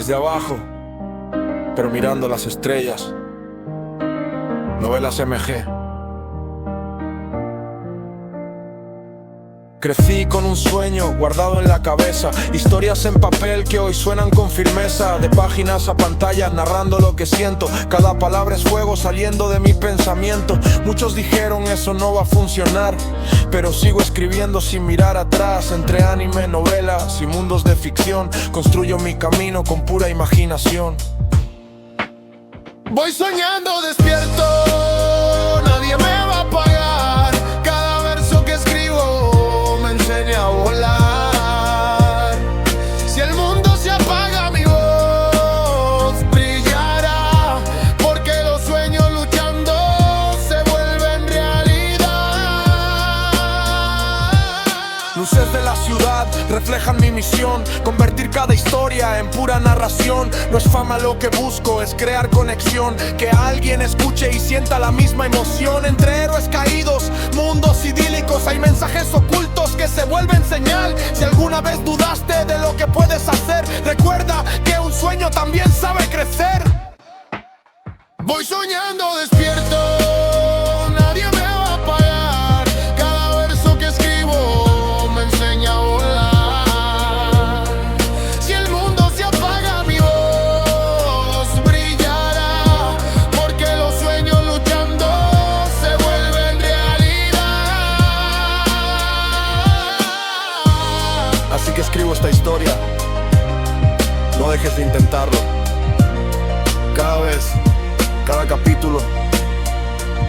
desde abajo, pero mirando las estrellas. Novelas MG. Crecí con un sueño guardado en la cabeza, historias en papel que hoy suenan con firmeza, de páginas a pantallas narrando lo que siento. Cada palabra es fuego saliendo de mi pensamiento. Muchos dijeron eso no va a funcionar, pero sigo escribiendo sin mirar atrás. Entre anime, novelas y mundos de ficción, construyo mi camino con pura imaginación. Voy soñando despierto, nadie me va a apagar. Cada verso que escribo me enseña a volar. Si el mundo se apaga, mi voz brillará, porque los sueños luchando se vuelven realidad. Luces de la ciudad reflejan mi misión, convertir cada historia en pura narración. No es fama lo que busco, es crear conexión, que alguien escuche y sienta la misma emoción. Entre héroes caídos, mundos idílicos, hay mensajes ocultos que se vuelven señal. Si alguna vez dudaste de lo que puedes hacer, recuerda que un sueño también sabe crecer. Voy soñando despierto, nadie me va a apagar. Cada verso que escribo me enseña a volar. Si el mundo se apaga, mi voz brillará, porque los sueños luchando se vuelven realidad. Así que escribo esta historia, no dejes de intentarlo. Cada vez, cada capítulo,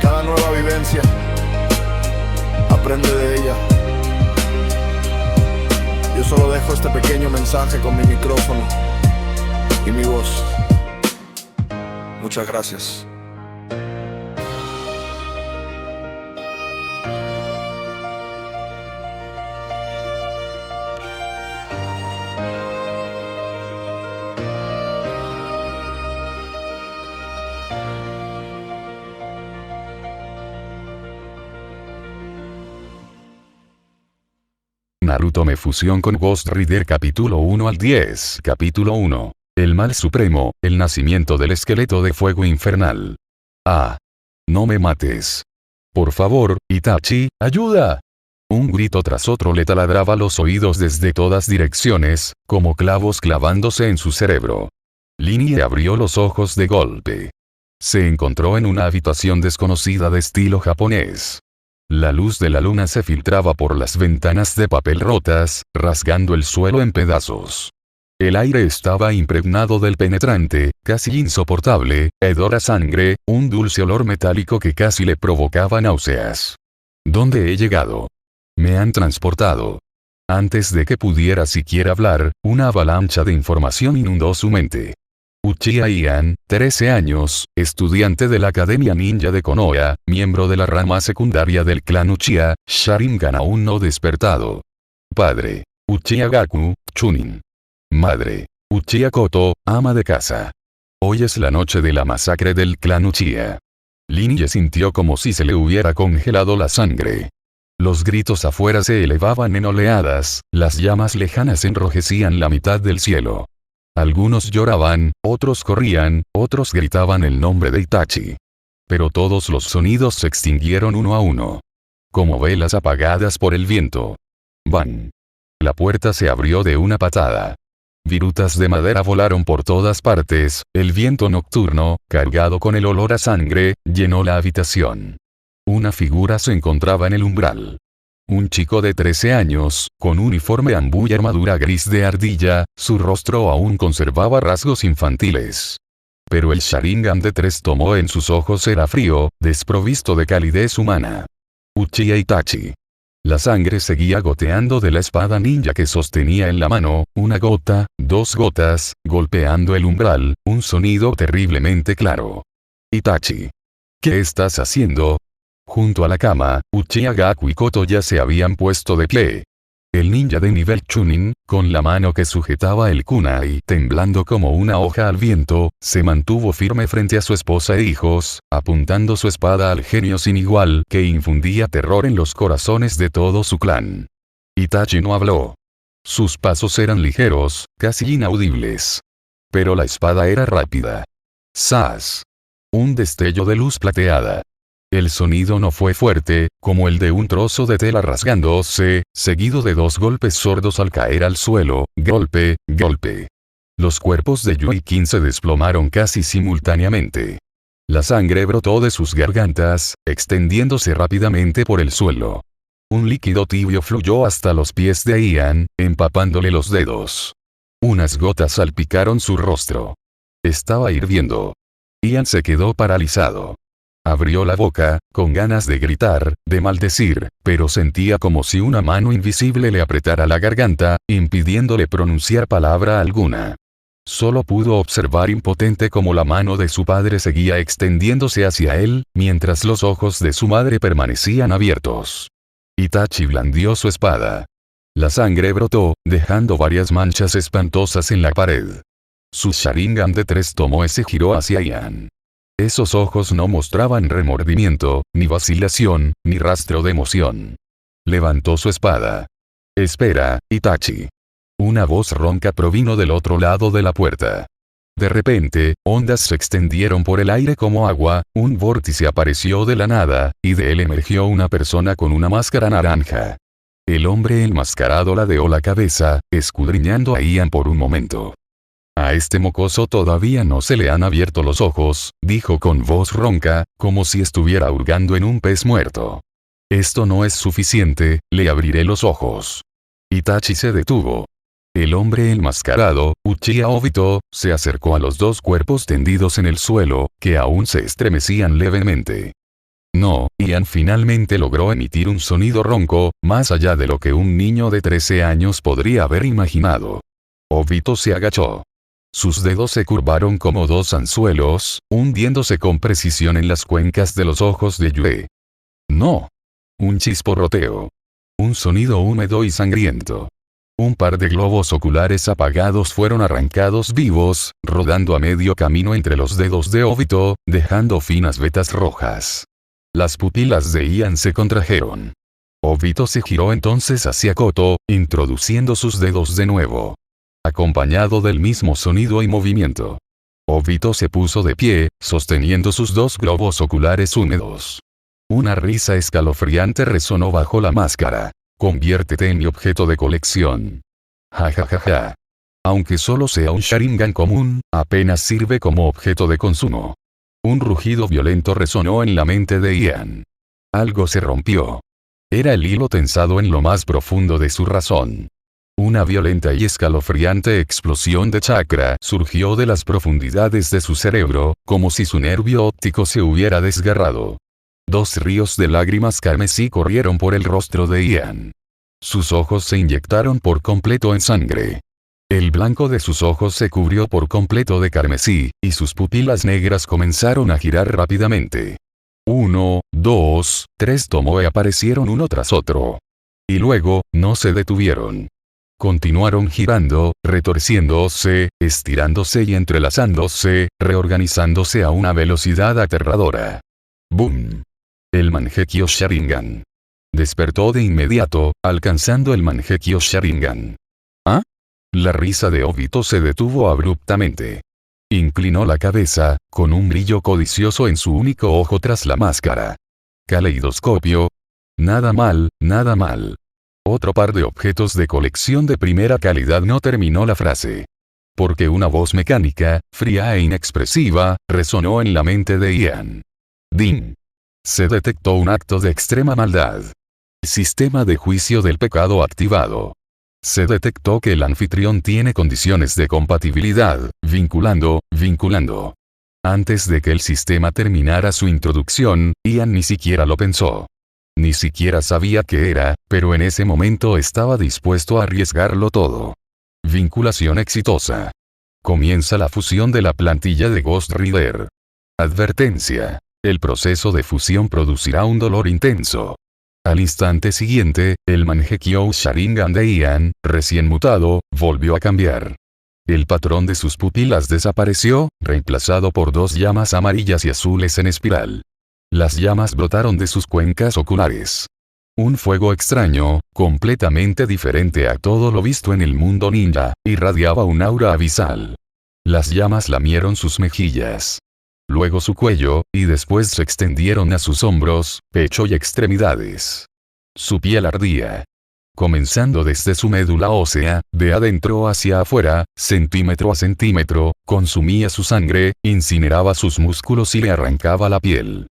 cada nueva vivencia, aprende de ella. Yo solo dejo este pequeño mensaje con mi micrófono y mi voz. Muchas gracias. Naruto Me Fusión con Ghost Rider capítulo 1 al 10. Capítulo 1. El mal supremo, el nacimiento del esqueleto de fuego infernal. Ah. No me mates. Por favor, Itachi, ayuda. Un grito tras otro le taladraba los oídos desde todas direcciones, como clavos clavándose en su cerebro. Linie abrió los ojos de golpe. Se encontró en una habitación desconocida de estilo japonés. La luz de la luna se filtraba por las ventanas de papel rotas, rasgando el suelo en pedazos. El aire estaba impregnado del penetrante, casi insoportable, hedor a sangre, un dulce olor metálico que casi le provocaba náuseas. ¿Dónde he llegado? Me han transportado. Antes de que pudiera siquiera hablar, una avalancha de información inundó su mente. Uchiha Ian, 13 años, estudiante de la Academia Ninja de Konoha, miembro de la rama secundaria del clan Uchiha, Sharingan aún no despertado. Padre: Uchiha Gaku, Chunin. Madre: Uchiha Koto, ama de casa. Hoy es la noche de la masacre del clan Uchiha. Linie sintió como si se le hubiera congelado la sangre. Los gritos afuera se elevaban en oleadas, las llamas lejanas enrojecían la mitad del cielo. Algunos lloraban, otros corrían, otros gritaban el nombre de Itachi. Pero todos los sonidos se extinguieron uno a uno. Como velas apagadas por el viento. ¡Bang! La puerta se abrió de una patada. Virutas de madera volaron por todas partes, el viento nocturno, cargado con el olor a sangre, llenó la habitación. Una figura se encontraba en el umbral. Un chico de 13 años, con uniforme ambú y armadura gris de ardilla, su rostro aún conservaba rasgos infantiles. Pero el Sharingan de 3 tomo en sus ojos era frío, desprovisto de calidez humana. Uchiha Itachi. La sangre seguía goteando de la espada ninja que sostenía en la mano, una gota, 2 gotas, golpeando el umbral, un sonido terriblemente claro. Itachi. ¿Qué estás haciendo? Junto a la cama, Uchiha Gaku y Koto ya se habían puesto de pie. El ninja de nivel Chunin, con la mano que sujetaba el kunai temblando como una hoja al viento, se mantuvo firme frente a su esposa e hijos, apuntando su espada al genio sin igual que infundía terror en los corazones de todo su clan. Itachi no habló. Sus pasos eran ligeros, casi inaudibles. pero la espada era rápida. ¡Zas! Un destello de luz plateada. El sonido no fue fuerte, como el de un trozo de tela rasgándose, seguido de 2 golpes sordos al caer al suelo, golpe, golpe. Los cuerpos de Yu y Qin se desplomaron casi simultáneamente. La sangre brotó de sus gargantas, extendiéndose rápidamente por el suelo. Un líquido tibio fluyó hasta los pies de Ian, empapándole los dedos. Unas gotas salpicaron su rostro. Estaba hirviendo. Ian se quedó paralizado. Abrió la boca, con ganas de gritar, de maldecir, pero sentía como si una mano invisible le apretara la garganta, impidiéndole pronunciar palabra alguna. Solo pudo observar impotente cómo la mano de su padre seguía extendiéndose hacia él, mientras los ojos de su madre permanecían abiertos. Itachi blandió su espada. La sangre brotó, dejando varias manchas espantosas en la pared. Su Sharingan de 3 tomo se giró hacia Ian. Esos ojos no mostraban remordimiento, ni vacilación, ni rastro de emoción. Levantó su espada. «Espera, Itachi». Una voz ronca provino del otro lado de la puerta. De repente, ondas se extendieron por el aire como agua, un vórtice apareció de la nada, y de él emergió una persona con una máscara naranja. El hombre enmascarado ladeó la cabeza, escudriñando a Ian por un momento. «A este mocoso todavía no se le han abierto los ojos», dijo con voz ronca, como si estuviera hurgando en un pez muerto. «Esto no es suficiente, le abriré los ojos». Itachi se detuvo. El hombre enmascarado, Uchiha Obito, se acercó a los 2 cuerpos tendidos en el suelo, que aún se estremecían levemente. No, Ian finalmente logró emitir un sonido ronco, más allá de lo que un niño de 13 años podría haber imaginado. Obito se agachó. Sus dedos se curvaron como 2 anzuelos, hundiéndose con precisión en las cuencas de los ojos de Yue. No. Un chisporroteo. Un sonido húmedo y sangriento. Un par de globos oculares apagados fueron arrancados vivos, rodando a medio camino entre los dedos de Obito, dejando finas vetas rojas. Las pupilas de Ian se contrajeron. Obito se giró entonces hacia Koto, introduciendo sus dedos de nuevo. Acompañado del mismo sonido y movimiento. Obito se puso de pie, sosteniendo sus 2 globos oculares húmedos. Una risa escalofriante resonó bajo la máscara. «Conviértete en mi objeto de colección». Ja ja ja ja. Aunque solo sea un Sharingan común, apenas sirve como objeto de consumo. Un rugido violento resonó en la mente de Ian. Algo se rompió. Era el hilo tensado en lo más profundo de su razón. Una violenta y escalofriante explosión de chakra surgió de las profundidades de su cerebro, como si su nervio óptico se hubiera desgarrado. 2 ríos de lágrimas carmesí corrieron por el rostro de Ian. Sus ojos se inyectaron por completo en sangre. El blanco de sus ojos se cubrió por completo de carmesí, y sus pupilas negras comenzaron a girar rápidamente. 1, 2, 3 tomoe aparecieron uno tras otro. Y luego, no se detuvieron. Continuaron girando, retorciéndose, estirándose y entrelazándose, reorganizándose a una velocidad aterradora. ¡Boom! El Mangekyo Sharingan. Despertó de inmediato, alcanzando el Mangekyo Sharingan. ¿Ah? La risa de Obito se detuvo abruptamente. Inclinó la cabeza, con un brillo codicioso en su único ojo tras la máscara. Caleidoscopio. Nada mal, nada mal. Otro par de objetos de colección de primera calidad. No terminó la frase. Porque una voz mecánica, fría e inexpresiva, resonó en la mente de Ian. Din. Se detectó un acto de extrema maldad. Sistema de juicio del pecado activado. Se detectó que el anfitrión tiene condiciones de compatibilidad, vinculando. Antes de que el sistema terminara su introducción, Ian ni siquiera lo pensó. Ni siquiera sabía qué era, pero en ese momento estaba dispuesto a arriesgarlo todo. Vinculación exitosa. Comienza la fusión de la plantilla de Ghost Rider. Advertencia. El proceso de fusión producirá un dolor intenso. Al instante siguiente, el Mangekyo Sharingan de Ian, recién mutado, volvió a cambiar. El patrón de sus pupilas desapareció, reemplazado por 2 llamas amarillas y azules en espiral. Las llamas brotaron de sus cuencas oculares. Un fuego extraño, completamente diferente a todo lo visto en el mundo ninja, irradiaba un aura abisal. Las llamas lamieron sus mejillas. Luego su cuello, y después se extendieron a sus hombros, pecho y extremidades. Su piel ardía. Comenzando desde su médula ósea, de adentro hacia afuera, centímetro a centímetro, consumía su sangre, incineraba sus músculos y le arrancaba la piel.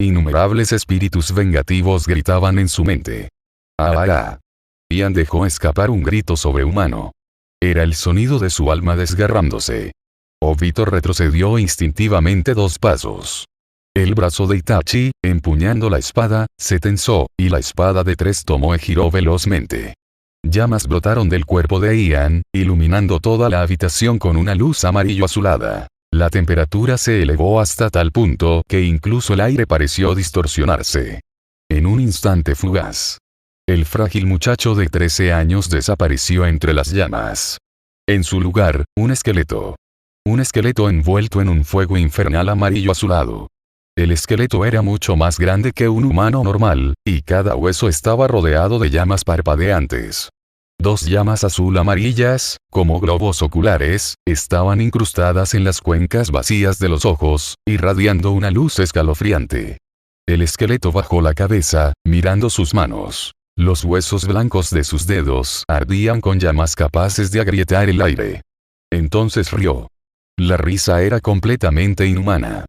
Innumerables espíritus vengativos gritaban en su mente. ¡Ah! Ian dejó escapar un grito sobrehumano. Era el sonido de su alma desgarrándose. Obito retrocedió instintivamente 2 pasos. El brazo de Itachi, empuñando la espada, se tensó, y la espada de 3 tomo y giró velozmente. Llamas brotaron del cuerpo de Ian, iluminando toda la habitación con una luz amarillo azulada. La temperatura se elevó hasta tal punto que incluso el aire pareció distorsionarse. En un instante fugaz, el frágil muchacho de 13 años desapareció entre las llamas. En su lugar, un esqueleto. Un esqueleto envuelto en un fuego infernal amarillo azulado. El esqueleto era mucho más grande que un humano normal, y cada hueso estaba rodeado de llamas parpadeantes. 2 llamas azul-amarillas, como globos oculares, estaban incrustadas en las cuencas vacías de los ojos, irradiando una luz escalofriante. El esqueleto bajó la cabeza, mirando sus manos. Los huesos blancos de sus dedos ardían con llamas capaces de agrietar el aire. Entonces rió. La risa era completamente inhumana.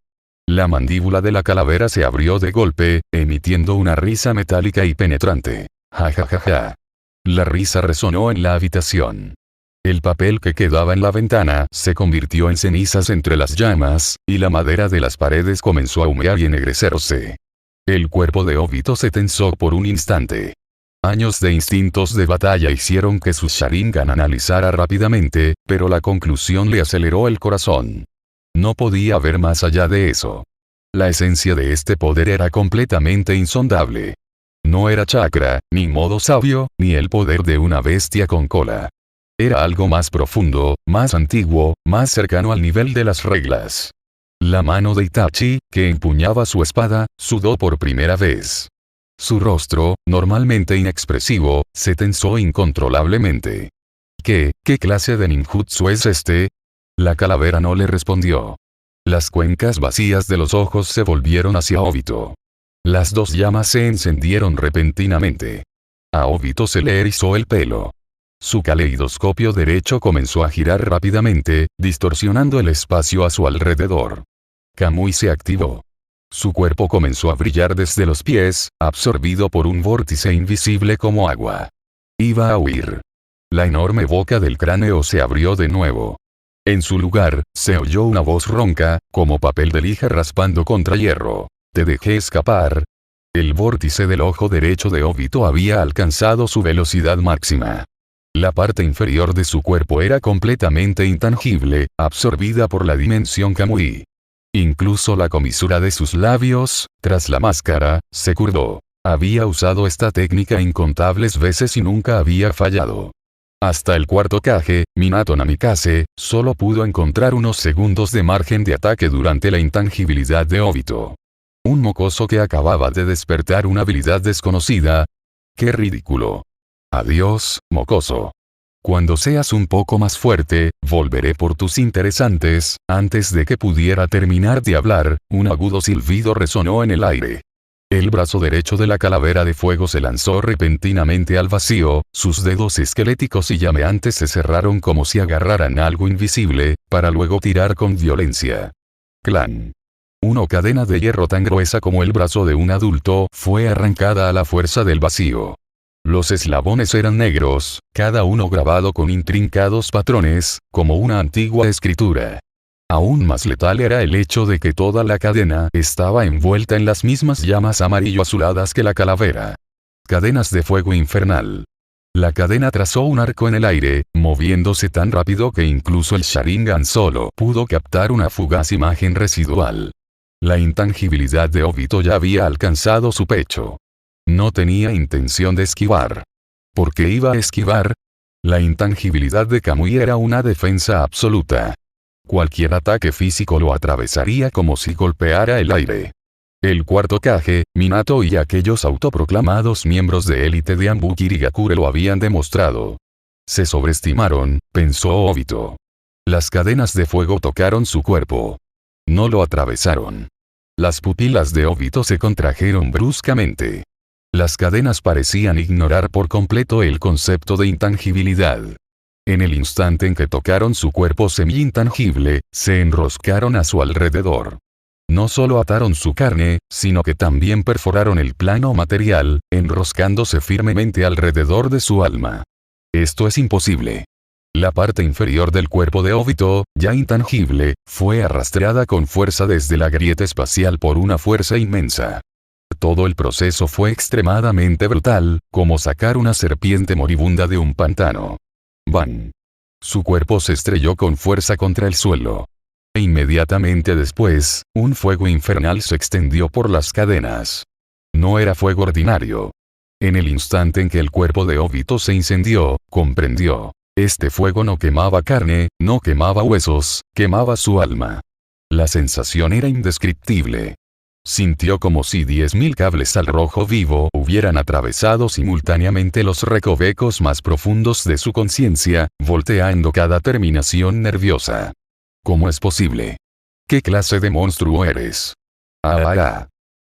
La mandíbula de la calavera se abrió de golpe, emitiendo una risa metálica y penetrante. Ja ja ja ja. La risa resonó en la habitación. El papel que quedaba en la ventana se convirtió en cenizas entre las llamas, y la madera de las paredes comenzó a humear y ennegrecerse. El cuerpo de Obito se tensó por un instante. Años de instintos de batalla hicieron que su Sharingan analizara rápidamente, pero la conclusión le aceleró el corazón. No podía ver más allá de eso. La esencia de este poder era completamente insondable. No era chakra, ni modo sabio, ni el poder de una bestia con cola. Era algo más profundo, más antiguo, más cercano al nivel de las reglas. La mano de Itachi, que empuñaba su espada, sudó por primera vez. Su rostro, normalmente inexpresivo, se tensó incontrolablemente. ¿Qué clase de ninjutsu es este? La calavera no le respondió. Las cuencas vacías de los ojos se volvieron hacia Obito. Las 2 llamas se encendieron repentinamente. A Obito se le erizó el pelo. Su caleidoscopio derecho comenzó a girar rápidamente, distorsionando el espacio a su alrededor. Kamui se activó. Su cuerpo comenzó a brillar desde los pies, absorbido por un vórtice invisible como agua. Iba a huir. La enorme boca del cráneo se abrió de nuevo. En su lugar, se oyó una voz ronca, como papel de lija raspando contra hierro. «Te dejé escapar». El vórtice del ojo derecho de Obito había alcanzado su velocidad máxima. La parte inferior de su cuerpo era completamente intangible, absorbida por la dimensión Kamui. Incluso la comisura de sus labios, tras la máscara, se curvó. Había usado esta técnica incontables veces y nunca había fallado. Hasta el 4º Kage, Minato Namikaze, solo pudo encontrar unos segundos de margen de ataque durante la intangibilidad de Obito. Un mocoso que acababa de despertar una habilidad desconocida. ¡Qué ridículo! Adiós, mocoso. Cuando seas un poco más fuerte, volveré por tus interesantes. Antes de que pudiera terminar de hablar, un agudo silbido resonó en el aire. El brazo derecho de la calavera de fuego se lanzó repentinamente al vacío, sus dedos esqueléticos y llameantes se cerraron como si agarraran algo invisible, para luego tirar con violencia. Clan. Una cadena de hierro tan gruesa como el brazo de un adulto fue arrancada a la fuerza del vacío. Los eslabones eran negros, cada uno grabado con intrincados patrones, como una antigua escritura. Aún más letal era el hecho de que toda la cadena estaba envuelta en las mismas llamas amarillo-azuladas que la calavera. Cadenas de fuego infernal. La cadena trazó un arco en el aire, moviéndose tan rápido que incluso el Sharingan solo pudo captar una fugaz imagen residual. La intangibilidad de Obito ya había alcanzado su pecho. No tenía intención de esquivar. ¿Por qué iba a esquivar? La intangibilidad de Kamui era una defensa absoluta. Cualquier ataque físico lo atravesaría como si golpeara el aire. El 4º Kage, Minato y aquellos autoproclamados miembros de élite de Anbu Kirigakure lo habían demostrado. Se sobreestimaron, pensó Obito. Las cadenas de fuego tocaron su cuerpo. No lo atravesaron. Las pupilas de Obito se contrajeron bruscamente. Las cadenas parecían ignorar por completo el concepto de intangibilidad. En el instante en que tocaron su cuerpo semi-intangible, se enroscaron a su alrededor. No solo ataron su carne, sino que también perforaron el plano material, enroscándose firmemente alrededor de su alma. Esto es imposible. La parte inferior del cuerpo de Obito, ya intangible, fue arrastrada con fuerza desde la grieta espacial por una fuerza inmensa. Todo el proceso fue extremadamente brutal, como sacar una serpiente moribunda de un pantano. ¡Bang! Su cuerpo se estrelló con fuerza contra el suelo. E inmediatamente después, un fuego infernal se extendió por las cadenas. No era fuego ordinario. En el instante en que el cuerpo de Obito se incendió, comprendió. Este fuego no quemaba carne, no quemaba huesos, quemaba su alma. La sensación era indescriptible. Sintió como si 10.000 cables al rojo vivo hubieran atravesado simultáneamente los recovecos más profundos de su conciencia, volteando cada terminación nerviosa. ¿Cómo es posible? ¿Qué clase de monstruo eres? ¡Ah!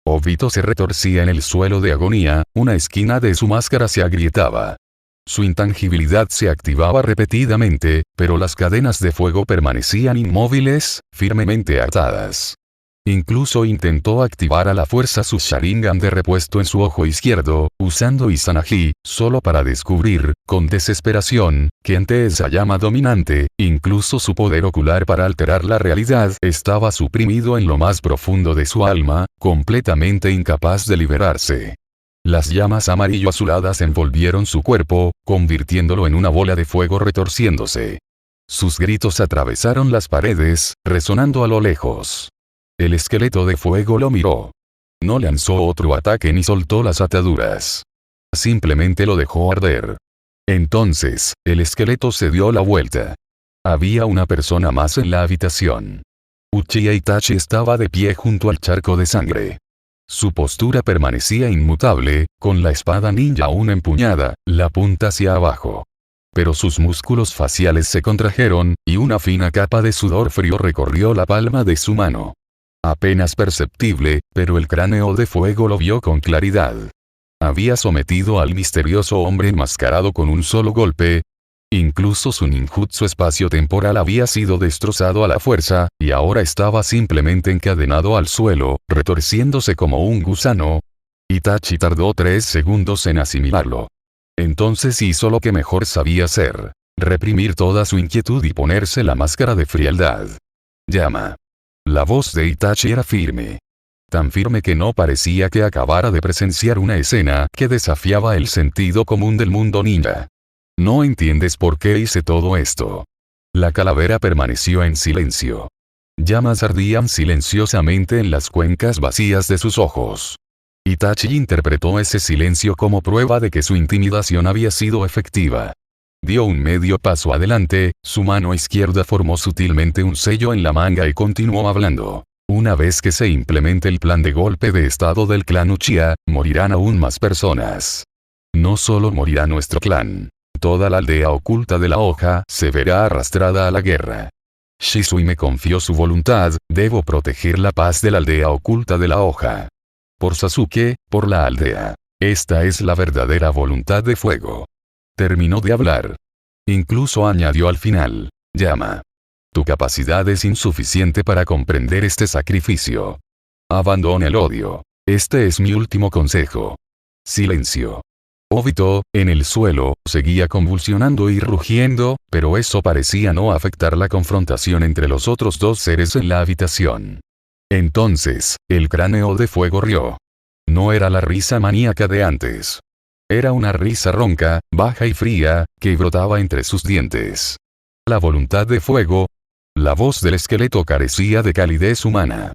Obito se retorcía en el suelo de agonía, una esquina de su máscara se agrietaba. Su intangibilidad se activaba repetidamente, pero las cadenas de fuego permanecían inmóviles, firmemente atadas. Incluso intentó activar a la fuerza su Sharingan de repuesto en su ojo izquierdo, usando Izanagi, solo para descubrir, con desesperación, que ante esa llama dominante, incluso su poder ocular para alterar la realidad estaba suprimido en lo más profundo de su alma, completamente incapaz de liberarse. Las llamas amarillo-azuladas envolvieron su cuerpo, convirtiéndolo en una bola de fuego retorciéndose. Sus gritos atravesaron las paredes, resonando a lo lejos. El esqueleto de fuego lo miró. No lanzó otro ataque ni soltó las ataduras. Simplemente lo dejó arder. Entonces, el esqueleto se dio la vuelta. Había una persona más en la habitación. Uchiha Itachi estaba de pie junto al charco de sangre. Su postura permanecía inmutable, con la espada ninja aún empuñada, la punta hacia abajo. Pero sus músculos faciales se contrajeron, y una fina capa de sudor frío recorrió la palma de su mano. Apenas perceptible, pero el cráneo de fuego lo vio con claridad. Había sometido al misterioso hombre enmascarado con un solo golpe. Incluso su ninjutsu espacio-temporal había sido destrozado a la fuerza, y ahora estaba simplemente encadenado al suelo, retorciéndose como un gusano. Itachi tardó 3 segundos en asimilarlo. Entonces hizo lo que mejor sabía hacer: reprimir toda su inquietud y ponerse la máscara de frialdad. Llama. La voz de Itachi era firme. Tan firme que no parecía que acabara de presenciar una escena que desafiaba el sentido común del mundo ninja. No entiendes por qué hice todo esto. La calavera permaneció en silencio. Llamas ardían silenciosamente en las cuencas vacías de sus ojos. Itachi interpretó ese silencio como prueba de que su intimidación había sido efectiva. Dio un medio paso adelante, su mano izquierda formó sutilmente un sello en la manga y continuó hablando. Una vez que se implemente el plan de golpe de estado del clan Uchiha, morirán aún más personas. No solo morirá nuestro clan. Toda la aldea oculta de la hoja se verá arrastrada a la guerra. Shisui me confió su voluntad, debo proteger la paz de la aldea oculta de la hoja. Por Sasuke, por la aldea. Esta es la verdadera voluntad de fuego. Terminó de hablar. Incluso añadió al final: llama. Tu capacidad es insuficiente para comprender este sacrificio. Abandona el odio. Este es mi último consejo. Silencio. Obito, en el suelo, seguía convulsionando y rugiendo, pero eso parecía no afectar la confrontación entre los otros dos seres en la habitación. Entonces, el cráneo de fuego rió. No era la risa maníaca de antes. Era una risa ronca, baja y fría, que brotaba entre sus dientes. La voluntad de fuego. La voz del esqueleto carecía de calidez humana.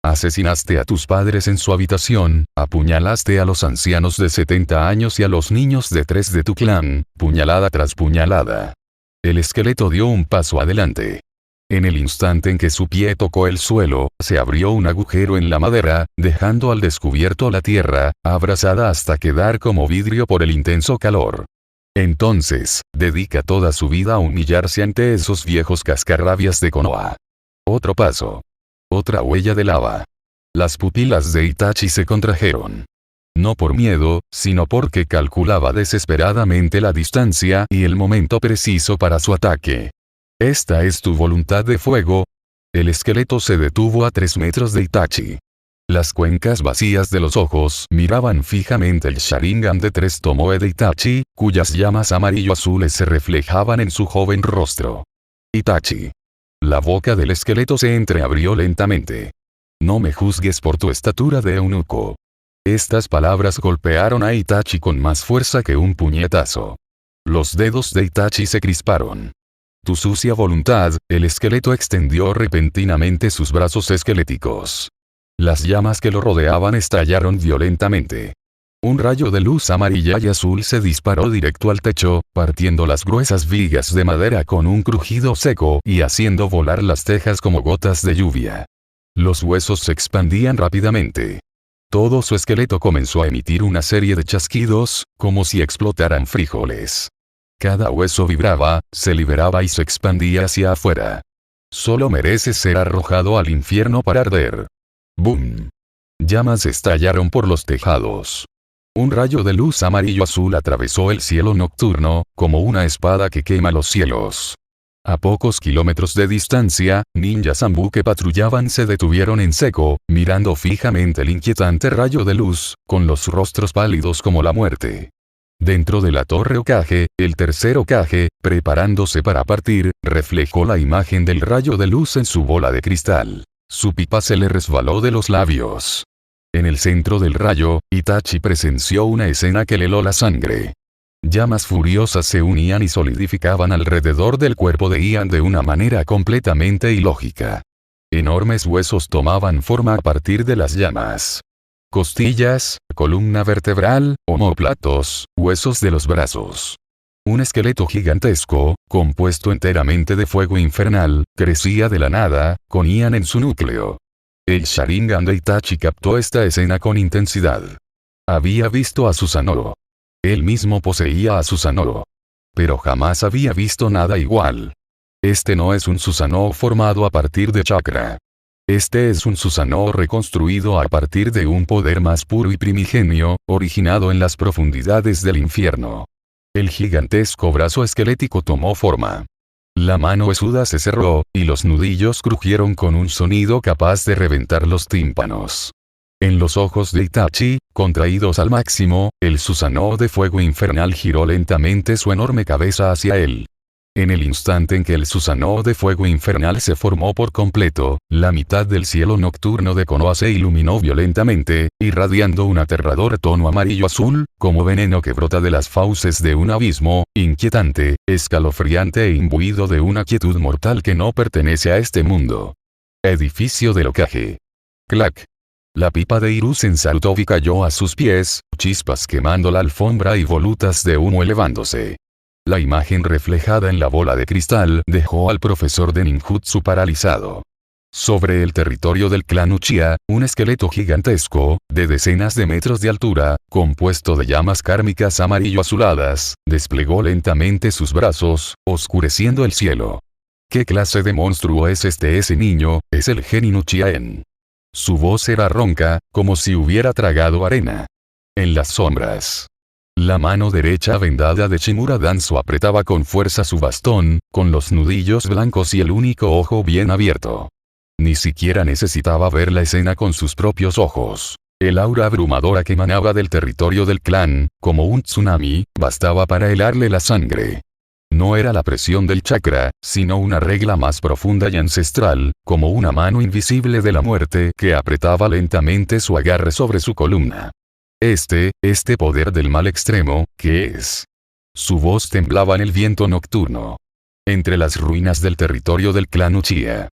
Asesinaste a tus padres en su habitación, apuñalaste a los ancianos de 70 años y a los niños de 3 de tu clan, puñalada tras puñalada. El esqueleto dio un paso adelante. En el instante en que su pie tocó el suelo, se abrió un agujero en la madera, dejando al descubierto la tierra, abrasada hasta quedar como vidrio por el intenso calor. Entonces, dedica toda su vida a humillarse ante esos viejos cascarrabias de Konoha. Otro paso. Otra huella de lava. Las pupilas de Itachi se contrajeron. No por miedo, sino porque calculaba desesperadamente la distancia y el momento preciso para su ataque. ¿Esta es tu voluntad de fuego? El esqueleto se detuvo a 3 metros de Itachi. Las cuencas vacías de los ojos miraban fijamente el Sharingan de 3 Tomoe de Itachi, cuyas llamas amarillo-azules se reflejaban en su joven rostro. Itachi. La boca del esqueleto se entreabrió lentamente. No me juzgues por tu estatura de eunuco. Estas palabras golpearon a Itachi con más fuerza que un puñetazo. Los dedos de Itachi se crisparon. Tu sucia voluntad, el esqueleto extendió repentinamente sus brazos esqueléticos. Las llamas que lo rodeaban estallaron violentamente. Un rayo de luz amarilla y azul se disparó directo al techo, partiendo las gruesas vigas de madera con un crujido seco y haciendo volar las tejas como gotas de lluvia. Los huesos se expandían rápidamente. Todo su esqueleto comenzó a emitir una serie de chasquidos, como si explotaran frijoles. Cada hueso vibraba, se liberaba y se expandía hacia afuera. Solo mereces ser arrojado al infierno para arder. ¡Bum! Llamas estallaron por los tejados. Un rayo de luz amarillo-azul atravesó el cielo nocturno, como una espada que quema los cielos. A pocos kilómetros de distancia, ninjas Zanbu que patrullaban se detuvieron en seco, mirando fijamente el inquietante rayo de luz, con los rostros pálidos como la muerte. Dentro de la torre Hokage, el tercer Hokage, preparándose para partir, reflejó la imagen del rayo de luz en su bola de cristal. Su pipa se le resbaló de los labios. En el centro del rayo, Itachi presenció una escena que le heló la sangre. Llamas furiosas se unían y solidificaban alrededor del cuerpo de Ian de una manera completamente ilógica. Enormes huesos tomaban forma a partir de las llamas. Costillas, columna vertebral, omóplatos, huesos de los brazos. Un esqueleto gigantesco, compuesto enteramente de fuego infernal, crecía de la nada, con Ian en su núcleo. El Sharingan de Itachi captó esta escena con intensidad. Había visto a Susanoo. Él mismo poseía a Susanoo. Pero jamás había visto nada igual. Este no es un Susanoo formado a partir de chakra. Este es un Susanoo reconstruido a partir de un poder más puro y primigenio, originado en las profundidades del infierno. El gigantesco brazo esquelético tomó forma. La mano huesuda se cerró, y los nudillos crujieron con un sonido capaz de reventar los tímpanos. En los ojos de Itachi, contraídos al máximo, el Susanoo de fuego infernal giró lentamente su enorme cabeza hacia él. En el instante en que el Susanoo de fuego infernal se formó por completo, la mitad del cielo nocturno de Konoha se iluminó violentamente, irradiando un aterrador tono amarillo-azul, como veneno que brota de las fauces de un abismo, inquietante, escalofriante e imbuido de una quietud mortal que no pertenece a este mundo. Edificio del Hokage. Clac. La pipa de Hiruzen saltó y cayó a sus pies, chispas quemando la alfombra y volutas de humo elevándose. La imagen reflejada en la bola de cristal dejó al profesor de ninjutsu paralizado. Sobre el territorio del clan Uchiha, un esqueleto gigantesco, de decenas de metros de altura, compuesto de llamas kármicas amarillo-azuladas, desplegó lentamente sus brazos, oscureciendo el cielo. ¿Qué clase de monstruo es ese niño? Es el Genin Uchiha-en. Su voz era ronca, como si hubiera tragado arena. En las sombras. La mano derecha vendada de Shimura Danzo apretaba con fuerza su bastón, con los nudillos blancos y el único ojo bien abierto. Ni siquiera necesitaba ver la escena con sus propios ojos. El aura abrumadora que emanaba del territorio del clan, como un tsunami, bastaba para helarle la sangre. No era la presión del chakra, sino una regla más profunda y ancestral, como una mano invisible de la muerte que apretaba lentamente su agarre sobre su columna. Este poder del mal extremo, ¿qué es? Su voz temblaba en el viento nocturno. Entre las ruinas del territorio del clan Uchiha.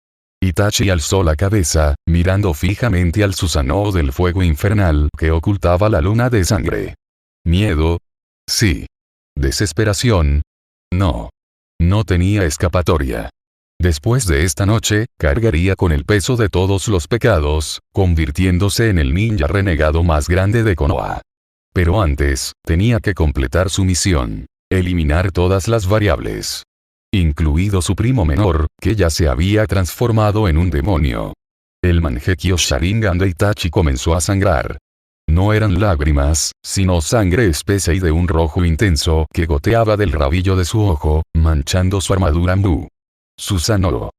Itachi alzó la cabeza, mirando fijamente al Susanoo del fuego infernal que ocultaba la luna de sangre. ¿Miedo? Sí. ¿Desesperación? No. No tenía escapatoria. Después de esta noche, cargaría con el peso de todos los pecados, convirtiéndose en el ninja renegado más grande de Konoha. Pero antes, tenía que completar su misión. Eliminar todas las variables. Incluido su primo menor, que ya se había transformado en un demonio. El Mangekyo Sharingan de Itachi comenzó a sangrar. No eran lágrimas, sino sangre espesa y de un rojo intenso que goteaba del rabillo de su ojo, manchando su armadura Mu. Susanoo.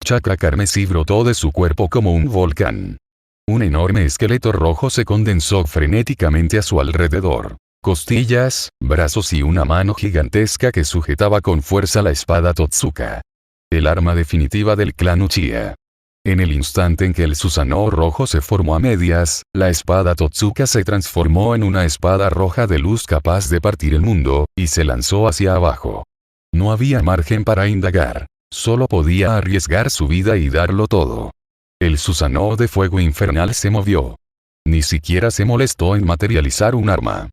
Chakra carmesí brotó de su cuerpo como un volcán. Un enorme esqueleto rojo se condensó frenéticamente a su alrededor. Costillas, brazos y una mano gigantesca que sujetaba con fuerza la espada Totsuka. El arma definitiva del clan Uchiha. En el instante en que el Susanoo rojo se formó a medias, la espada Totsuka se transformó en una espada roja de luz capaz de partir el mundo, y se lanzó hacia abajo. No había margen para indagar. Solo podía arriesgar su vida y darlo todo. El Susanoo de fuego infernal se movió. Ni siquiera se molestó en materializar un arma.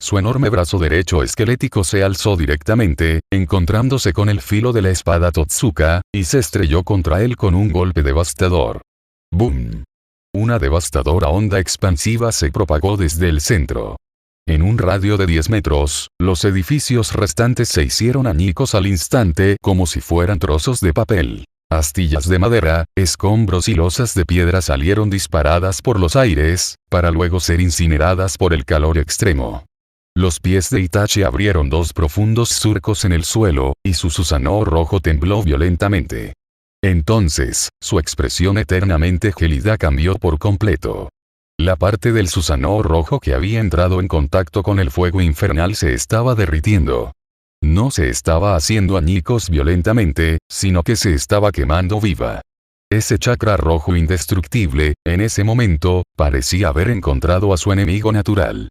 Su enorme brazo derecho esquelético se alzó directamente, encontrándose con el filo de la espada Totsuka, y se estrelló contra él con un golpe devastador. ¡Boom! Una devastadora onda expansiva se propagó desde el centro. En un radio de 10 metros, los edificios restantes se hicieron añicos al instante como si fueran trozos de papel. Astillas de madera, escombros y losas de piedra salieron disparadas por los aires, para luego ser incineradas por el calor extremo. Los pies de Itachi abrieron dos profundos surcos en el suelo, y su Susanoo rojo tembló violentamente. Entonces, su expresión eternamente gélida cambió por completo. La parte del Susanoo rojo que había entrado en contacto con el fuego infernal se estaba derritiendo. No se estaba haciendo añicos violentamente, sino que se estaba quemando viva. Ese chakra rojo indestructible, en ese momento, parecía haber encontrado a su enemigo natural.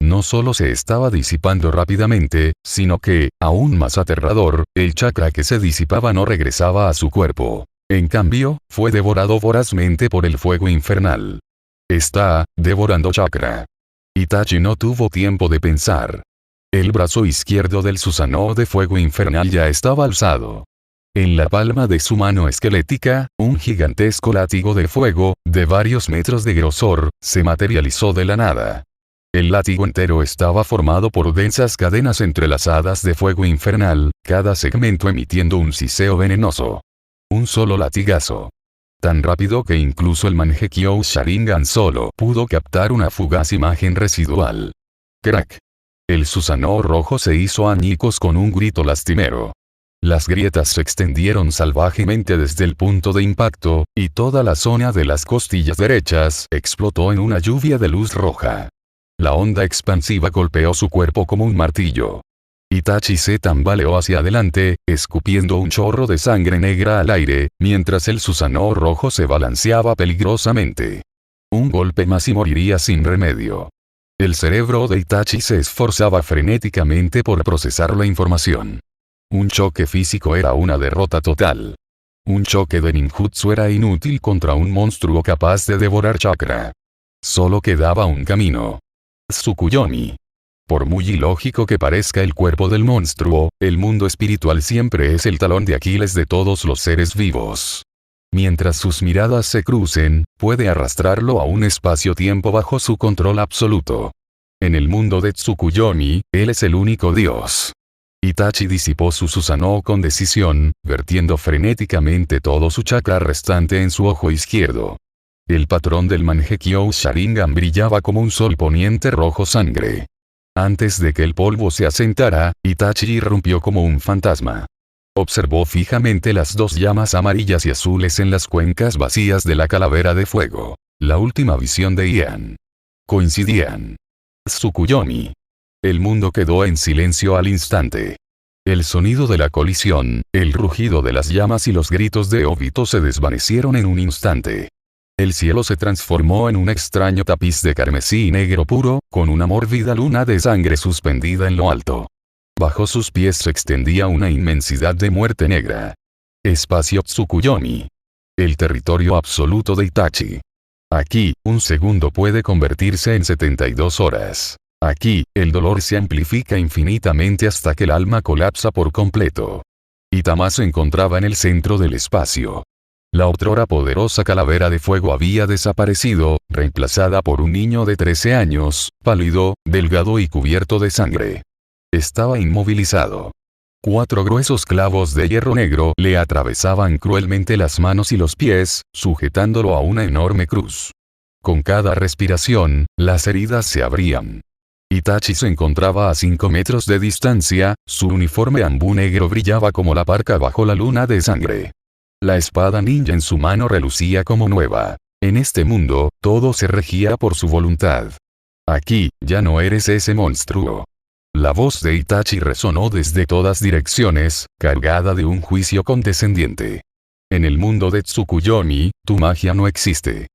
No solo se estaba disipando rápidamente, sino que, aún más aterrador, el chakra que se disipaba no regresaba a su cuerpo. En cambio, fue devorado vorazmente por el fuego infernal. Está devorando chakra. Itachi no tuvo tiempo de pensar. El brazo izquierdo del Susanoo de fuego infernal ya estaba alzado. En la palma de su mano esquelética, un gigantesco látigo de fuego, de varios metros de grosor, se materializó de la nada. El látigo entero estaba formado por densas cadenas entrelazadas de fuego infernal, cada segmento emitiendo un siseo venenoso. Un solo latigazo. Tan rápido que incluso el Mangekyo Sharingan solo pudo captar una fugaz imagen residual. Crack. El Susanoo rojo se hizo añicos con un grito lastimero. Las grietas se extendieron salvajemente desde el punto de impacto, y toda la zona de las costillas derechas explotó en una lluvia de luz roja. La onda expansiva golpeó su cuerpo como un martillo. Itachi se tambaleó hacia adelante, escupiendo un chorro de sangre negra al aire, mientras el Susanoo rojo se balanceaba peligrosamente. Un golpe más y moriría sin remedio. El cerebro de Itachi se esforzaba frenéticamente por procesar la información. Un choque físico era una derrota total. Un choque de ninjutsu era inútil contra un monstruo capaz de devorar chakra. Solo quedaba un camino. Tsukuyomi. Por muy ilógico que parezca el cuerpo del monstruo, el mundo espiritual siempre es el talón de Aquiles de todos los seres vivos. Mientras sus miradas se crucen, puede arrastrarlo a un espacio-tiempo bajo su control absoluto. En el mundo de Tsukuyomi, él es el único dios. Itachi disipó su Susanoo con decisión, vertiendo frenéticamente todo su chakra restante en su ojo izquierdo. El patrón del Mangekyo Sharingan brillaba como un sol poniente rojo sangre. Antes de que el polvo se asentara, Itachi irrumpió como un fantasma. Observó fijamente las dos llamas amarillas y azules en las cuencas vacías de la calavera de fuego. La última visión de Ian. Coincidían. Tsukuyomi. El mundo quedó en silencio al instante. El sonido de la colisión, el rugido de las llamas y los gritos de Obito se desvanecieron en un instante. El cielo se transformó en un extraño tapiz de carmesí negro puro, con una mórbida luna de sangre suspendida en lo alto. Bajo sus pies se extendía una inmensidad de muerte negra. Espacio Tsukuyomi. El territorio absoluto de Itachi. Aquí, un segundo puede convertirse en 72 horas. Aquí, el dolor se amplifica infinitamente hasta que el alma colapsa por completo. Itama se encontraba en el centro del espacio. La otrora poderosa calavera de fuego había desaparecido, reemplazada por un niño de 13 años, pálido, delgado y cubierto de sangre. Estaba inmovilizado. 4 gruesos clavos de hierro negro le atravesaban cruelmente las manos y los pies, sujetándolo a una enorme cruz. Con cada respiración, las heridas se abrían. Itachi se encontraba a 5 metros de distancia, su uniforme ambú negro brillaba como la parca bajo la luna de sangre. La espada ninja en su mano relucía como nueva. En este mundo, todo se regía por su voluntad. Aquí, ya no eres ese monstruo. La voz de Itachi resonó desde todas direcciones, cargada de un juicio condescendiente. En el mundo de Tsukuyomi, tu magia no existe.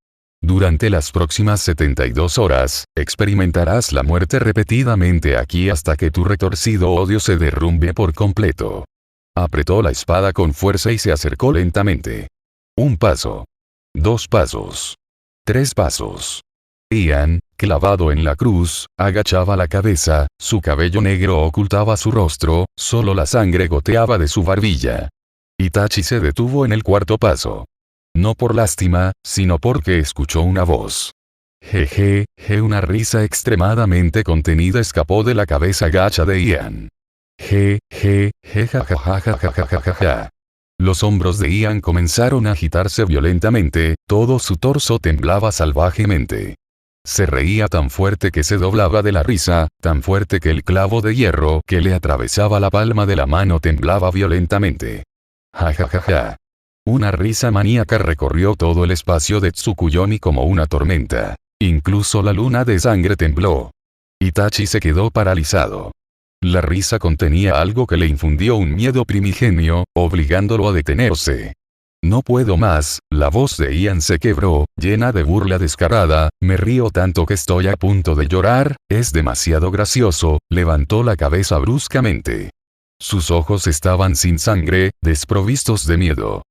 Durante las próximas 72 horas, experimentarás la muerte repetidamente aquí hasta que tu retorcido odio se derrumbe por completo. Apretó la espada con fuerza y se acercó lentamente. 1 paso. 2 pasos. 3 pasos. Ian, clavado en la cruz, agachaba la cabeza, su cabello negro ocultaba su rostro, solo la sangre goteaba de su barbilla. Itachi se detuvo en el 4.º paso. No por lástima, sino porque escuchó una voz. Jeje, una risa extremadamente contenida escapó de la cabeza gacha de Ian. Jajajajajajajaja. Los hombros de Ian comenzaron a agitarse violentamente, todo su torso temblaba salvajemente. Se reía tan fuerte que se doblaba de la risa, tan fuerte que el clavo de hierro que le atravesaba la palma de la mano temblaba violentamente. Jajajaja. Una risa maníaca recorrió todo el espacio de Tsukuyomi como una tormenta. Incluso la luna de sangre tembló. Itachi se quedó paralizado. La risa contenía algo que le infundió un miedo primigenio, obligándolo a detenerse. No puedo más, la voz de Ian se quebró, llena de burla descarada, me río tanto que estoy a punto de llorar, es demasiado gracioso, levantó la cabeza bruscamente. Sus ojos estaban sin sangre, desprovistos de miedo.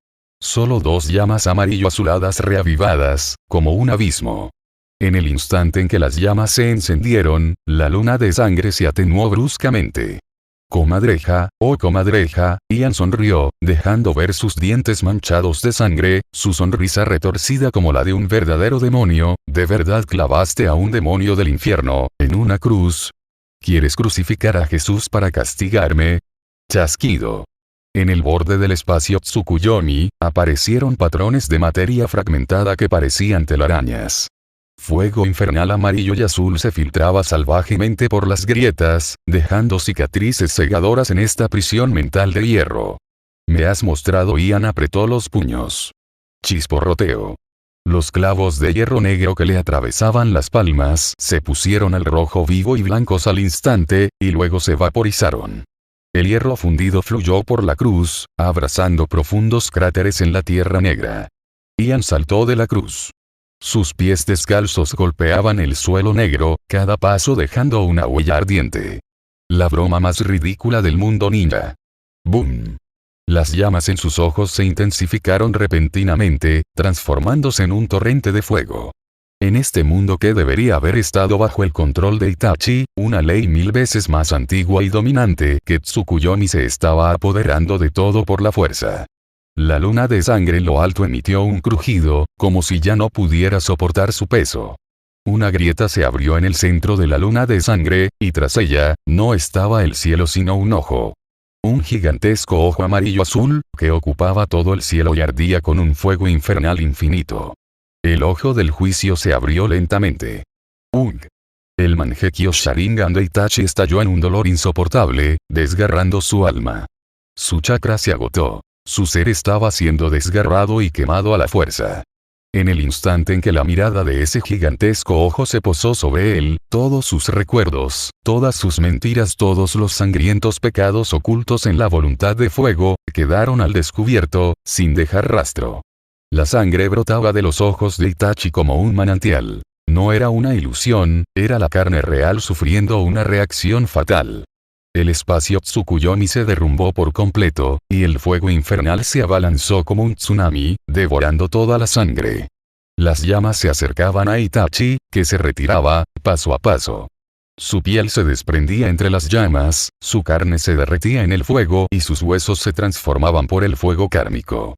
Solo 2 llamas amarillo-azuladas reavivadas, como un abismo. En el instante en que las llamas se encendieron, la luna de sangre se atenuó bruscamente. Comadreja, oh comadreja, Ian sonrió, dejando ver sus dientes manchados de sangre, su sonrisa retorcida como la de un verdadero demonio. ¿De verdad clavaste a un demonio del infierno, en una cruz? ¿Quieres crucificar a Jesús para castigarme? Chasquido. En el borde del espacio Tsukuyomi, aparecieron patrones de materia fragmentada que parecían telarañas. Fuego infernal amarillo y azul se filtraba salvajemente por las grietas, dejando cicatrices cegadoras en esta prisión mental de hierro. Me has mostrado. Ian apretó los puños. Chisporroteo. Los clavos de hierro negro que le atravesaban las palmas se pusieron al rojo vivo y blancos al instante, y luego se vaporizaron. El hierro fundido fluyó por la cruz, abrazando profundos cráteres en la tierra negra. Ian saltó de la cruz. Sus pies descalzos golpeaban el suelo negro, cada paso dejando una huella ardiente. La broma más ridícula del mundo ninja. ¡Boom! Las llamas en sus ojos se intensificaron repentinamente, transformándose en un torrente de fuego. En este mundo que debería haber estado bajo el control de Itachi, una ley 1000 veces más antigua y dominante que Tsukuyomi se estaba apoderando de todo por la fuerza. La luna de sangre en lo alto emitió un crujido, como si ya no pudiera soportar su peso. Una grieta se abrió en el centro de la luna de sangre, y tras ella, no estaba el cielo sino un ojo. Un gigantesco ojo amarillo-azul, que ocupaba todo el cielo y ardía con un fuego infernal infinito. El ojo del juicio se abrió lentamente. ¡Ugh! El Mangekyo Sharingan de Itachi estalló en un dolor insoportable, desgarrando su alma. Su chakra se agotó. Su ser estaba siendo desgarrado y quemado a la fuerza. En el instante en que la mirada de ese gigantesco ojo se posó sobre él, todos sus recuerdos, todas sus mentiras, todos los sangrientos pecados ocultos en la voluntad de fuego, quedaron al descubierto, sin dejar rastro. La sangre brotaba de los ojos de Itachi como un manantial. No era una ilusión, era la carne real sufriendo una reacción fatal. El espacio Tsukuyomi se derrumbó por completo, y el fuego infernal se abalanzó como un tsunami, devorando toda la sangre. Las llamas se acercaban a Itachi, que se retiraba, paso a paso. Su piel se desprendía entre las llamas, su carne se derretía en el fuego y sus huesos se transformaban por el fuego kármico.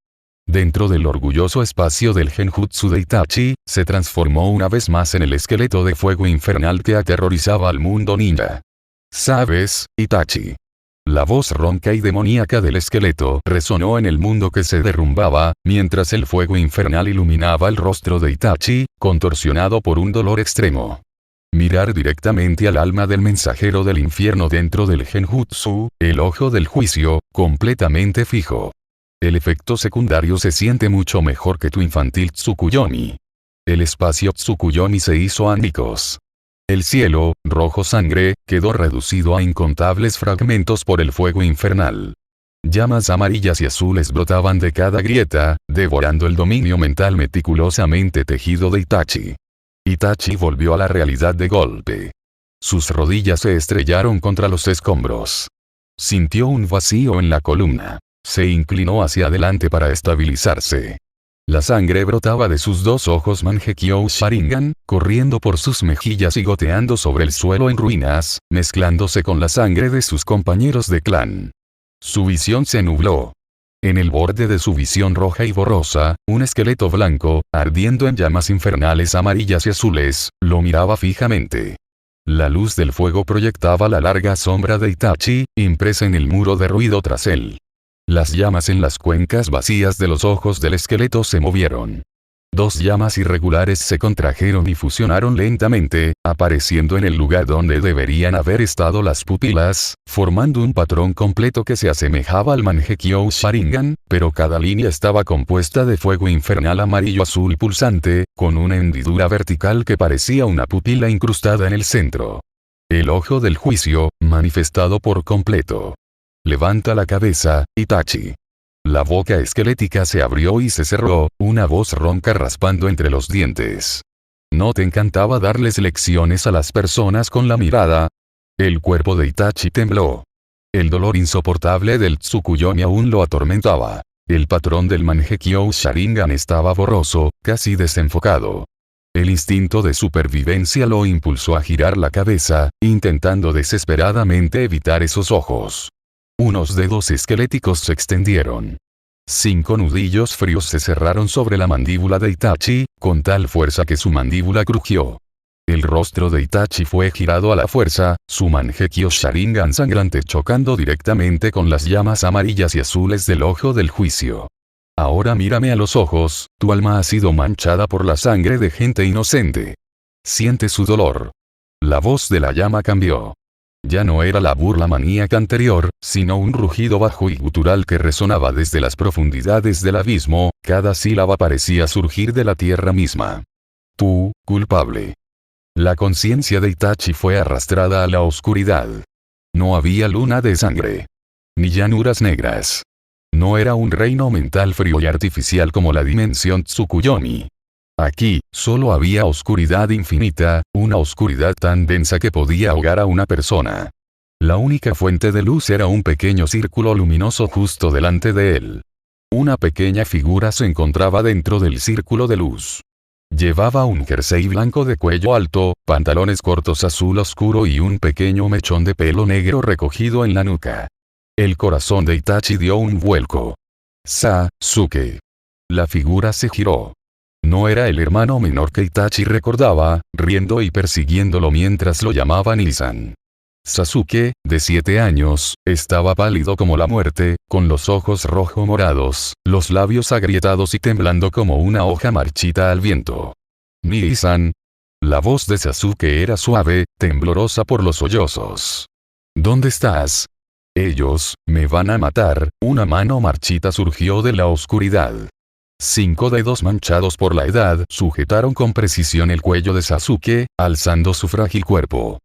Dentro del orgulloso espacio del genjutsu de Itachi, se transformó una vez más en el esqueleto de fuego infernal que aterrorizaba al mundo ninja. ¿Sabes, Itachi? La voz ronca y demoníaca del esqueleto resonó en el mundo que se derrumbaba, mientras el fuego infernal iluminaba el rostro de Itachi, contorsionado por un dolor extremo. Mirar directamente al alma del mensajero del infierno dentro del genjutsu, el ojo del juicio, completamente fijo. El efecto secundario se siente mucho mejor que tu infantil Tsukuyomi. El espacio Tsukuyomi se hizo añicos. El cielo, rojo sangre, quedó reducido a incontables fragmentos por el fuego infernal. Llamas amarillas y azules brotaban de cada grieta, devorando el dominio mental meticulosamente tejido de Itachi. Itachi volvió a la realidad de golpe. Sus rodillas se estrellaron contra los escombros. Sintió un vacío en la columna. Se inclinó hacia adelante para estabilizarse. La sangre brotaba de sus dos ojos Mangekyou Sharingan, corriendo por sus mejillas y goteando sobre el suelo en ruinas, mezclándose con la sangre de sus compañeros de clan. Su visión se nubló. En el borde de su visión roja y borrosa, un esqueleto blanco, ardiendo en llamas infernales amarillas y azules, lo miraba fijamente. La luz del fuego proyectaba la larga sombra de Itachi, impresa en el muro de ruido tras él. Las llamas en las cuencas vacías de los ojos del esqueleto se movieron. Dos llamas irregulares se contrajeron y fusionaron lentamente, apareciendo en el lugar donde deberían haber estado las pupilas, formando un patrón completo que se asemejaba al Mangekyou Sharingan, pero cada línea estaba compuesta de fuego infernal amarillo-azul pulsante, con una hendidura vertical que parecía una pupila incrustada en el centro. El ojo del juicio, manifestado por completo. Levanta la cabeza, Itachi. La boca esquelética se abrió y se cerró, una voz ronca raspando entre los dientes. ¿No te encantaba darles lecciones a las personas con la mirada? El cuerpo de Itachi tembló. El dolor insoportable del Tsukuyomi aún lo atormentaba. El patrón del Mangekyou Sharingan estaba borroso, casi desenfocado. El instinto de supervivencia lo impulsó a girar la cabeza, intentando desesperadamente evitar esos ojos. Unos dedos esqueléticos se extendieron. 5 nudillos fríos se cerraron sobre la mandíbula de Itachi, con tal fuerza que su mandíbula crujió. El rostro de Itachi fue girado a la fuerza, su Mangekyou Sharingan sangrante chocando directamente con las llamas amarillas y azules del ojo del juicio. Ahora mírame a los ojos, tu alma ha sido manchada por la sangre de gente inocente. Siente su dolor. La voz de la llama cambió. Ya no era la burla maníaca anterior, sino un rugido bajo y gutural que resonaba desde las profundidades del abismo, cada sílaba parecía surgir de la tierra misma. Tú, culpable. La conciencia de Itachi fue arrastrada a la oscuridad. No había luna de sangre. Ni llanuras negras. No era un reino mental frío y artificial como la dimensión Tsukuyomi. Aquí, solo había oscuridad infinita, una oscuridad tan densa que podía ahogar a una persona. La única fuente de luz era un pequeño círculo luminoso justo delante de él. Una pequeña figura se encontraba dentro del círculo de luz. Llevaba un jersey blanco de cuello alto, pantalones cortos azul oscuro y un pequeño mechón de pelo negro recogido en la nuca. El corazón de Itachi dio un vuelco. Sasuke. La figura se giró. No era el hermano menor que Itachi recordaba, riendo y persiguiéndolo mientras lo llamaban Isan. Sasuke, de 7 años, estaba pálido como la muerte, con los ojos rojo-morados, los labios agrietados y temblando como una hoja marchita al viento. Ni-san. La voz de Sasuke era suave, temblorosa por los sollozos. ¿Dónde estás? Ellos, me van a matar. Una mano marchita surgió de la oscuridad. 5 dedos manchados por la edad sujetaron con precisión el cuello de Sasuke, alzando su frágil cuerpo.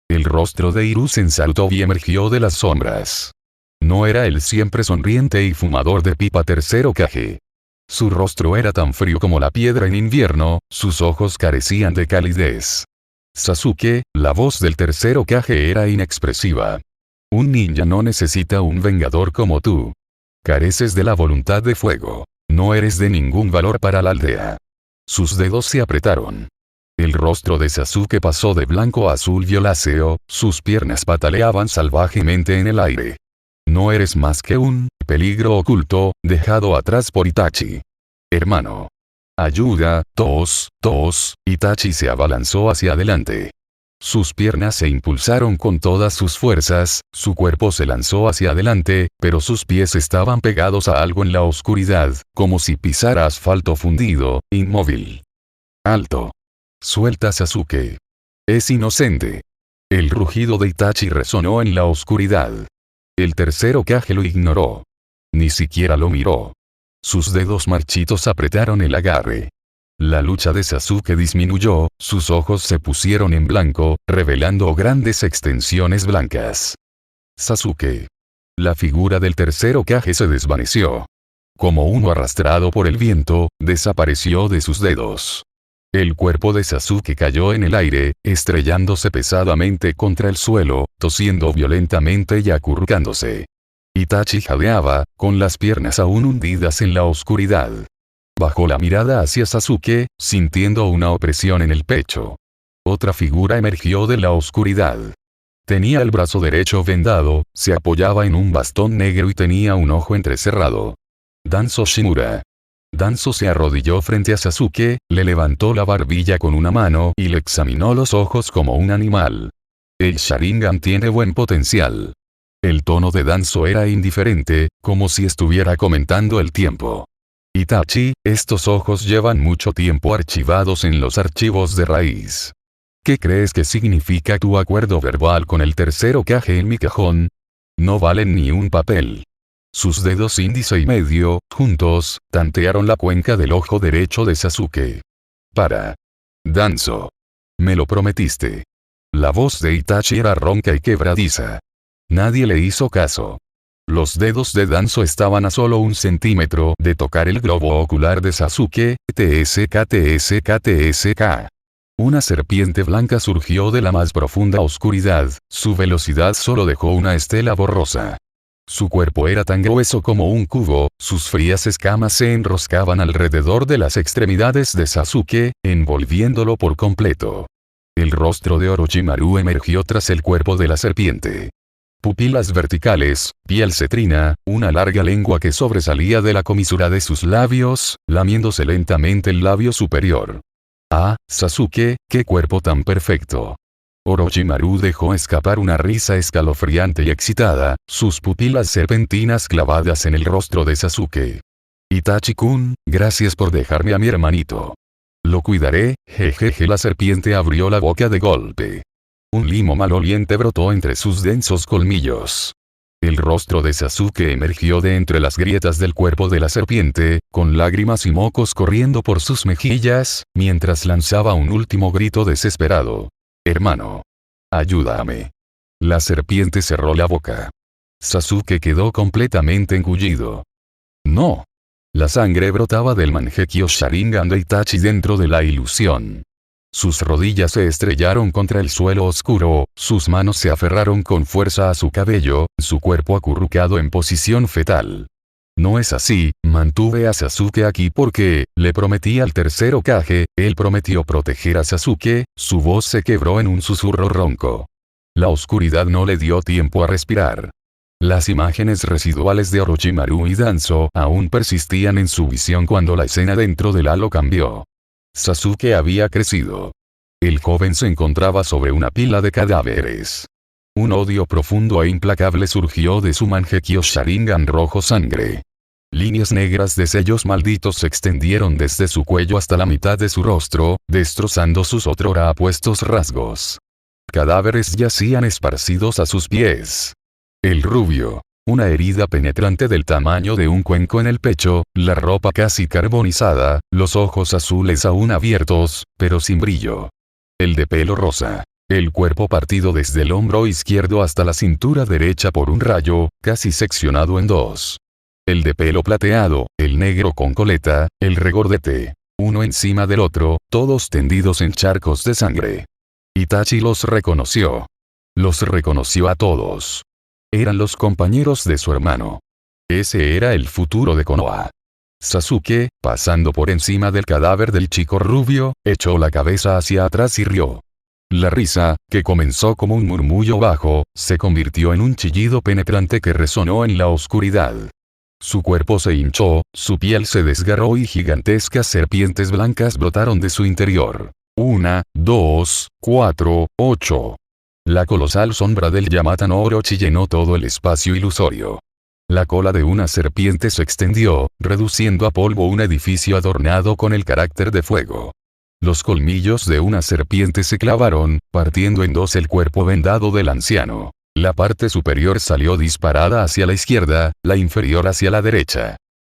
El rostro de Hiruzen saltó y emergió de las sombras. No era el siempre sonriente y fumador de pipa tercero Kage. Su rostro era tan frío como la piedra en invierno, sus ojos carecían de calidez. Sasuke, la voz del tercero Kage era inexpresiva. Un ninja no necesita un vengador como tú. Careces de la voluntad de fuego. No eres de ningún valor para la aldea. Sus dedos se apretaron. El rostro de Sasuke pasó de blanco a azul violáceo, sus piernas pataleaban salvajemente en el aire. No eres más que un peligro oculto, dejado atrás por Itachi. Hermano. Ayuda, tos. Itachi se abalanzó hacia adelante. Sus piernas se impulsaron con todas sus fuerzas, su cuerpo se lanzó hacia adelante, pero sus pies estaban pegados a algo en la oscuridad, como si pisara asfalto fundido, inmóvil. ¡Alto! Suelta a Sasuke. Es inocente. El rugido de Itachi resonó en la oscuridad. El tercer Hokage lo ignoró. Ni siquiera lo miró. Sus dedos marchitos apretaron el agarre. La lucha de Sasuke disminuyó, sus ojos se pusieron en blanco, revelando grandes extensiones blancas. Sasuke. La figura del tercer Hokage se desvaneció. Como uno arrastrado por el viento, desapareció de sus dedos. El cuerpo de Sasuke cayó en el aire, estrellándose pesadamente contra el suelo, tosiendo violentamente y acurrucándose. Itachi jadeaba, con las piernas aún hundidas en la oscuridad. Bajó la mirada hacia Sasuke, sintiendo una opresión en el pecho. Otra figura emergió de la oscuridad. Tenía el brazo derecho vendado, se apoyaba en un bastón negro y tenía un ojo entrecerrado. Danzo Shimura. Danzo se arrodilló frente a Sasuke, le levantó la barbilla con una mano y le examinó los ojos como un animal. El Sharingan tiene buen potencial. El tono de Danzo era indiferente, como si estuviera comentando el tiempo. Itachi, estos ojos llevan mucho tiempo archivados en los archivos de raíz. ¿Qué crees que significa tu acuerdo verbal con el tercer Hokage en mi cajón? No valen ni un papel. Sus dedos índice y medio, juntos, tantearon la cuenca del ojo derecho de Sasuke. Para. Danzo. Me lo prometiste. La voz de Itachi era ronca y quebradiza. Nadie le hizo caso. Los dedos de Danzo estaban a solo 1 centímetro de tocar el globo ocular de Sasuke, tsk. Una serpiente blanca surgió de la más profunda oscuridad, su velocidad solo dejó una estela borrosa. Su cuerpo era tan grueso como un cubo, sus frías escamas se enroscaban alrededor de las extremidades de Sasuke, envolviéndolo por completo. El rostro de Orochimaru emergió tras el cuerpo de la serpiente. Pupilas verticales, piel cetrina, una larga lengua que sobresalía de la comisura de sus labios, lamiéndose lentamente el labio superior. Ah, Sasuke, qué cuerpo tan perfecto. Orochimaru dejó escapar una risa escalofriante y excitada, sus pupilas serpentinas clavadas en el rostro de Sasuke. Itachi-kun, gracias por dejarme a mi hermanito. Lo cuidaré, jejeje. La serpiente abrió la boca de golpe. Un limo maloliente brotó entre sus densos colmillos. El rostro de Sasuke emergió de entre las grietas del cuerpo de la serpiente, con lágrimas y mocos corriendo por sus mejillas, mientras lanzaba un último grito desesperado. Hermano. Ayúdame. La serpiente cerró la boca. Sasuke quedó completamente engullido. No. La sangre brotaba del Mangekyo Sharingan de Itachi dentro de la ilusión. Sus rodillas se estrellaron contra el suelo oscuro, sus manos se aferraron con fuerza a su cabello, su cuerpo acurrucado en posición fetal. No es así, mantuve a Sasuke aquí porque, le prometí al tercer Hokage, él prometió proteger a Sasuke, su voz se quebró en un susurro ronco. La oscuridad no le dio tiempo a respirar. Las imágenes residuales de Orochimaru y Danzo aún persistían en su visión cuando la escena dentro del halo cambió. Sasuke había crecido. El joven se encontraba sobre una pila de cadáveres. Un odio profundo e implacable surgió de su Mangekyo Sharingan rojo sangre. Líneas negras de sellos malditos se extendieron desde su cuello hasta la mitad de su rostro, destrozando sus otrora apuestos rasgos. Cadáveres yacían esparcidos a sus pies. El rubio. Una herida penetrante del tamaño de un cuenco en el pecho, la ropa casi carbonizada, los ojos azules aún abiertos, pero sin brillo. El de pelo rosa. El cuerpo partido desde el hombro izquierdo hasta la cintura derecha por un rayo, casi seccionado en dos. El de pelo plateado, el negro con coleta, el regordete. Uno encima del otro, todos tendidos en charcos de sangre. Itachi los reconoció. Los reconoció a todos. Eran los compañeros de su hermano. Ese era el futuro de Konoha. Sasuke, pasando por encima del cadáver del chico rubio, echó la cabeza hacia atrás y rió. La risa, que comenzó como un murmullo bajo, se convirtió en un chillido penetrante que resonó en la oscuridad. Su cuerpo se hinchó, su piel se desgarró y gigantescas serpientes blancas brotaron de su interior. 1, 2, 4, 8. La colosal sombra del Yamata no Orochi llenó todo el espacio ilusorio. La cola de una serpiente se extendió, reduciendo a polvo un edificio adornado con el carácter de fuego. Los colmillos de una serpiente se clavaron, partiendo en dos el cuerpo vendado del anciano. La parte superior salió disparada hacia la izquierda, la inferior hacia la derecha.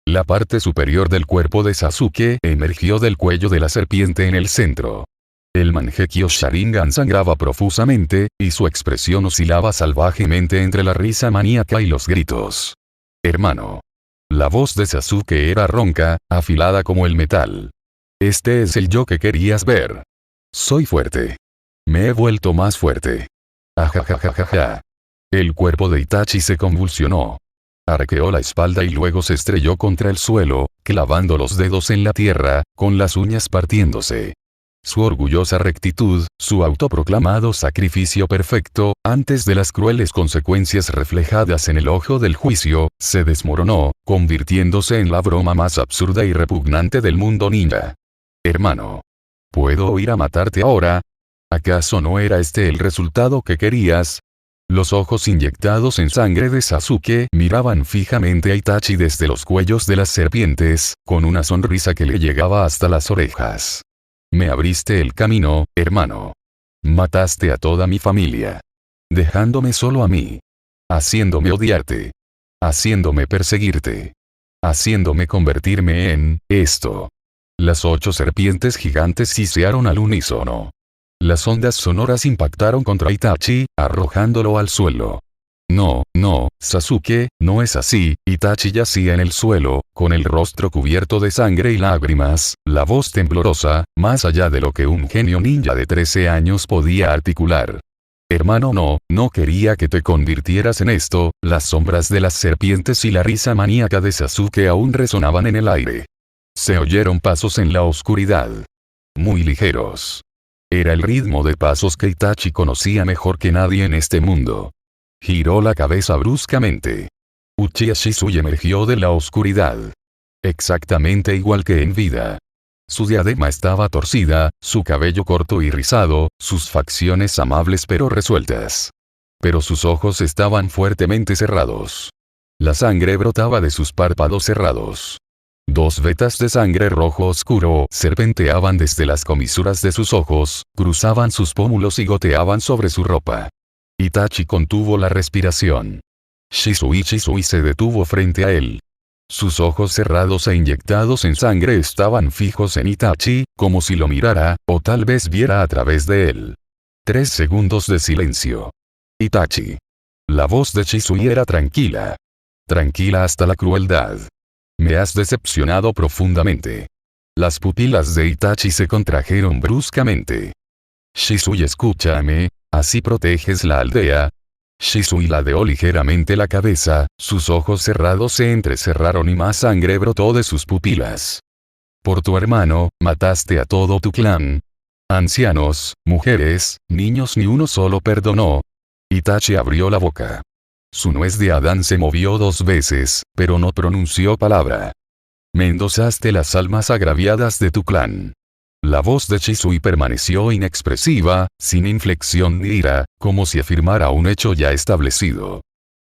La parte superior del cuerpo de Sasuke emergió del cuello de la serpiente en el centro. El Mangekyo Sharingan sangraba profusamente, y su expresión oscilaba salvajemente entre la risa maníaca y los gritos. Hermano. La voz de Sasuke era ronca, afilada como el metal. Este es el yo que querías ver. Soy fuerte. Me he vuelto más fuerte. Ajajajajaja. El cuerpo de Itachi se convulsionó. Arqueó la espalda y luego se estrelló contra el suelo, clavando los dedos en la tierra, con las uñas partiéndose. Su orgullosa rectitud, su autoproclamado sacrificio perfecto, antes de las crueles consecuencias reflejadas en el ojo del juicio, se desmoronó, convirtiéndose en la broma más absurda y repugnante del mundo ninja. Hermano. ¿Puedo ir a matarte ahora? ¿Acaso no era este el resultado que querías? Los ojos inyectados en sangre de Sasuke miraban fijamente a Itachi desde los cuellos de las serpientes, con una sonrisa que le llegaba hasta las orejas. Me abriste el camino, hermano. Mataste a toda mi familia. Dejándome solo a mí. Haciéndome odiarte. Haciéndome perseguirte. Haciéndome convertirme en esto. Las 8 serpientes gigantes sisearon al unísono. Las ondas sonoras impactaron contra Itachi, arrojándolo al suelo. No, Sasuke, no es así. Itachi yacía en el suelo, con el rostro cubierto de sangre y lágrimas, la voz temblorosa, más allá de lo que un genio ninja de 13 años podía articular. Hermano, no quería que te convirtieras en esto. Las sombras de las serpientes y la risa maníaca de Sasuke aún resonaban en el aire. Se oyeron pasos en la oscuridad. Muy ligeros. Era el ritmo de pasos que Itachi conocía mejor que nadie en este mundo. Giró la cabeza bruscamente. Uchiha Shisui emergió de la oscuridad. Exactamente igual que en vida. Su diadema estaba torcida, su cabello corto y rizado, sus facciones amables pero resueltas. Pero sus ojos estaban fuertemente cerrados. La sangre brotaba de sus párpados cerrados. 2 vetas de sangre rojo oscuro serpenteaban desde las comisuras de sus ojos, cruzaban sus pómulos y goteaban sobre su ropa. Itachi contuvo la respiración. Shisui se detuvo frente a él. Sus ojos cerrados e inyectados en sangre estaban fijos en Itachi, como si lo mirara, o tal vez viera a través de él. 3 segundos de silencio. Itachi. La voz de Shisui era tranquila. Tranquila hasta la crueldad. Me has decepcionado profundamente. Las pupilas de Itachi se contrajeron bruscamente. Shisui, escúchame, así proteges la aldea. Shisui ladeó ligeramente la cabeza, sus ojos cerrados se entrecerraron y más sangre brotó de sus pupilas. Por tu hermano, mataste a todo tu clan. Ancianos, mujeres, niños, ni uno solo perdonó. Itachi abrió la boca. Su nuez de Adán se movió 2 veces, pero no pronunció palabra. Me endosaste las almas agraviadas de tu clan. La voz de Shisui permaneció inexpresiva, sin inflexión ni ira, como si afirmara un hecho ya establecido.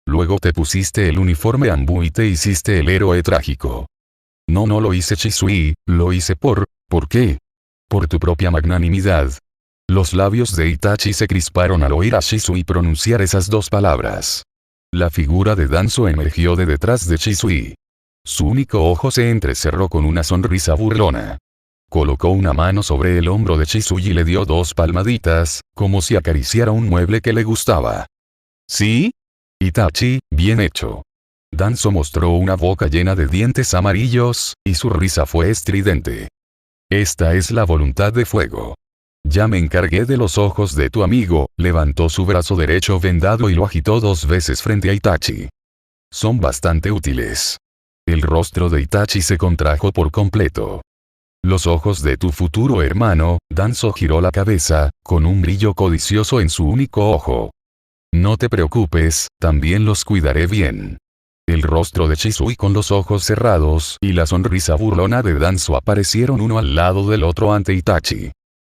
Luego te pusiste el uniforme Anbu y te hiciste el héroe trágico. No lo hice, Shisui, lo hice ¿por qué? Por tu propia magnanimidad. Los labios de Itachi se crisparon al oír a Shisui pronunciar esas 2 palabras. La figura de Danzo emergió de detrás de Shisui. Su único ojo se entrecerró con una sonrisa burlona. Colocó una mano sobre el hombro de Shisui y le dio 2 palmaditas, como si acariciara un mueble que le gustaba. ¿Sí? Itachi, bien hecho. Danzo mostró una boca llena de dientes amarillos, y su risa fue estridente. Esta es la voluntad de fuego. Ya me encargué de los ojos de tu amigo. Levantó su brazo derecho vendado y lo agitó 2 veces frente a Itachi. Son bastante útiles. El rostro de Itachi se contrajo por completo. Los ojos de tu futuro hermano. Danzo giró la cabeza, con un brillo codicioso en su único ojo. No te preocupes, también los cuidaré bien. El rostro de Shisui con los ojos cerrados y la sonrisa burlona de Danzo aparecieron uno al lado del otro ante Itachi.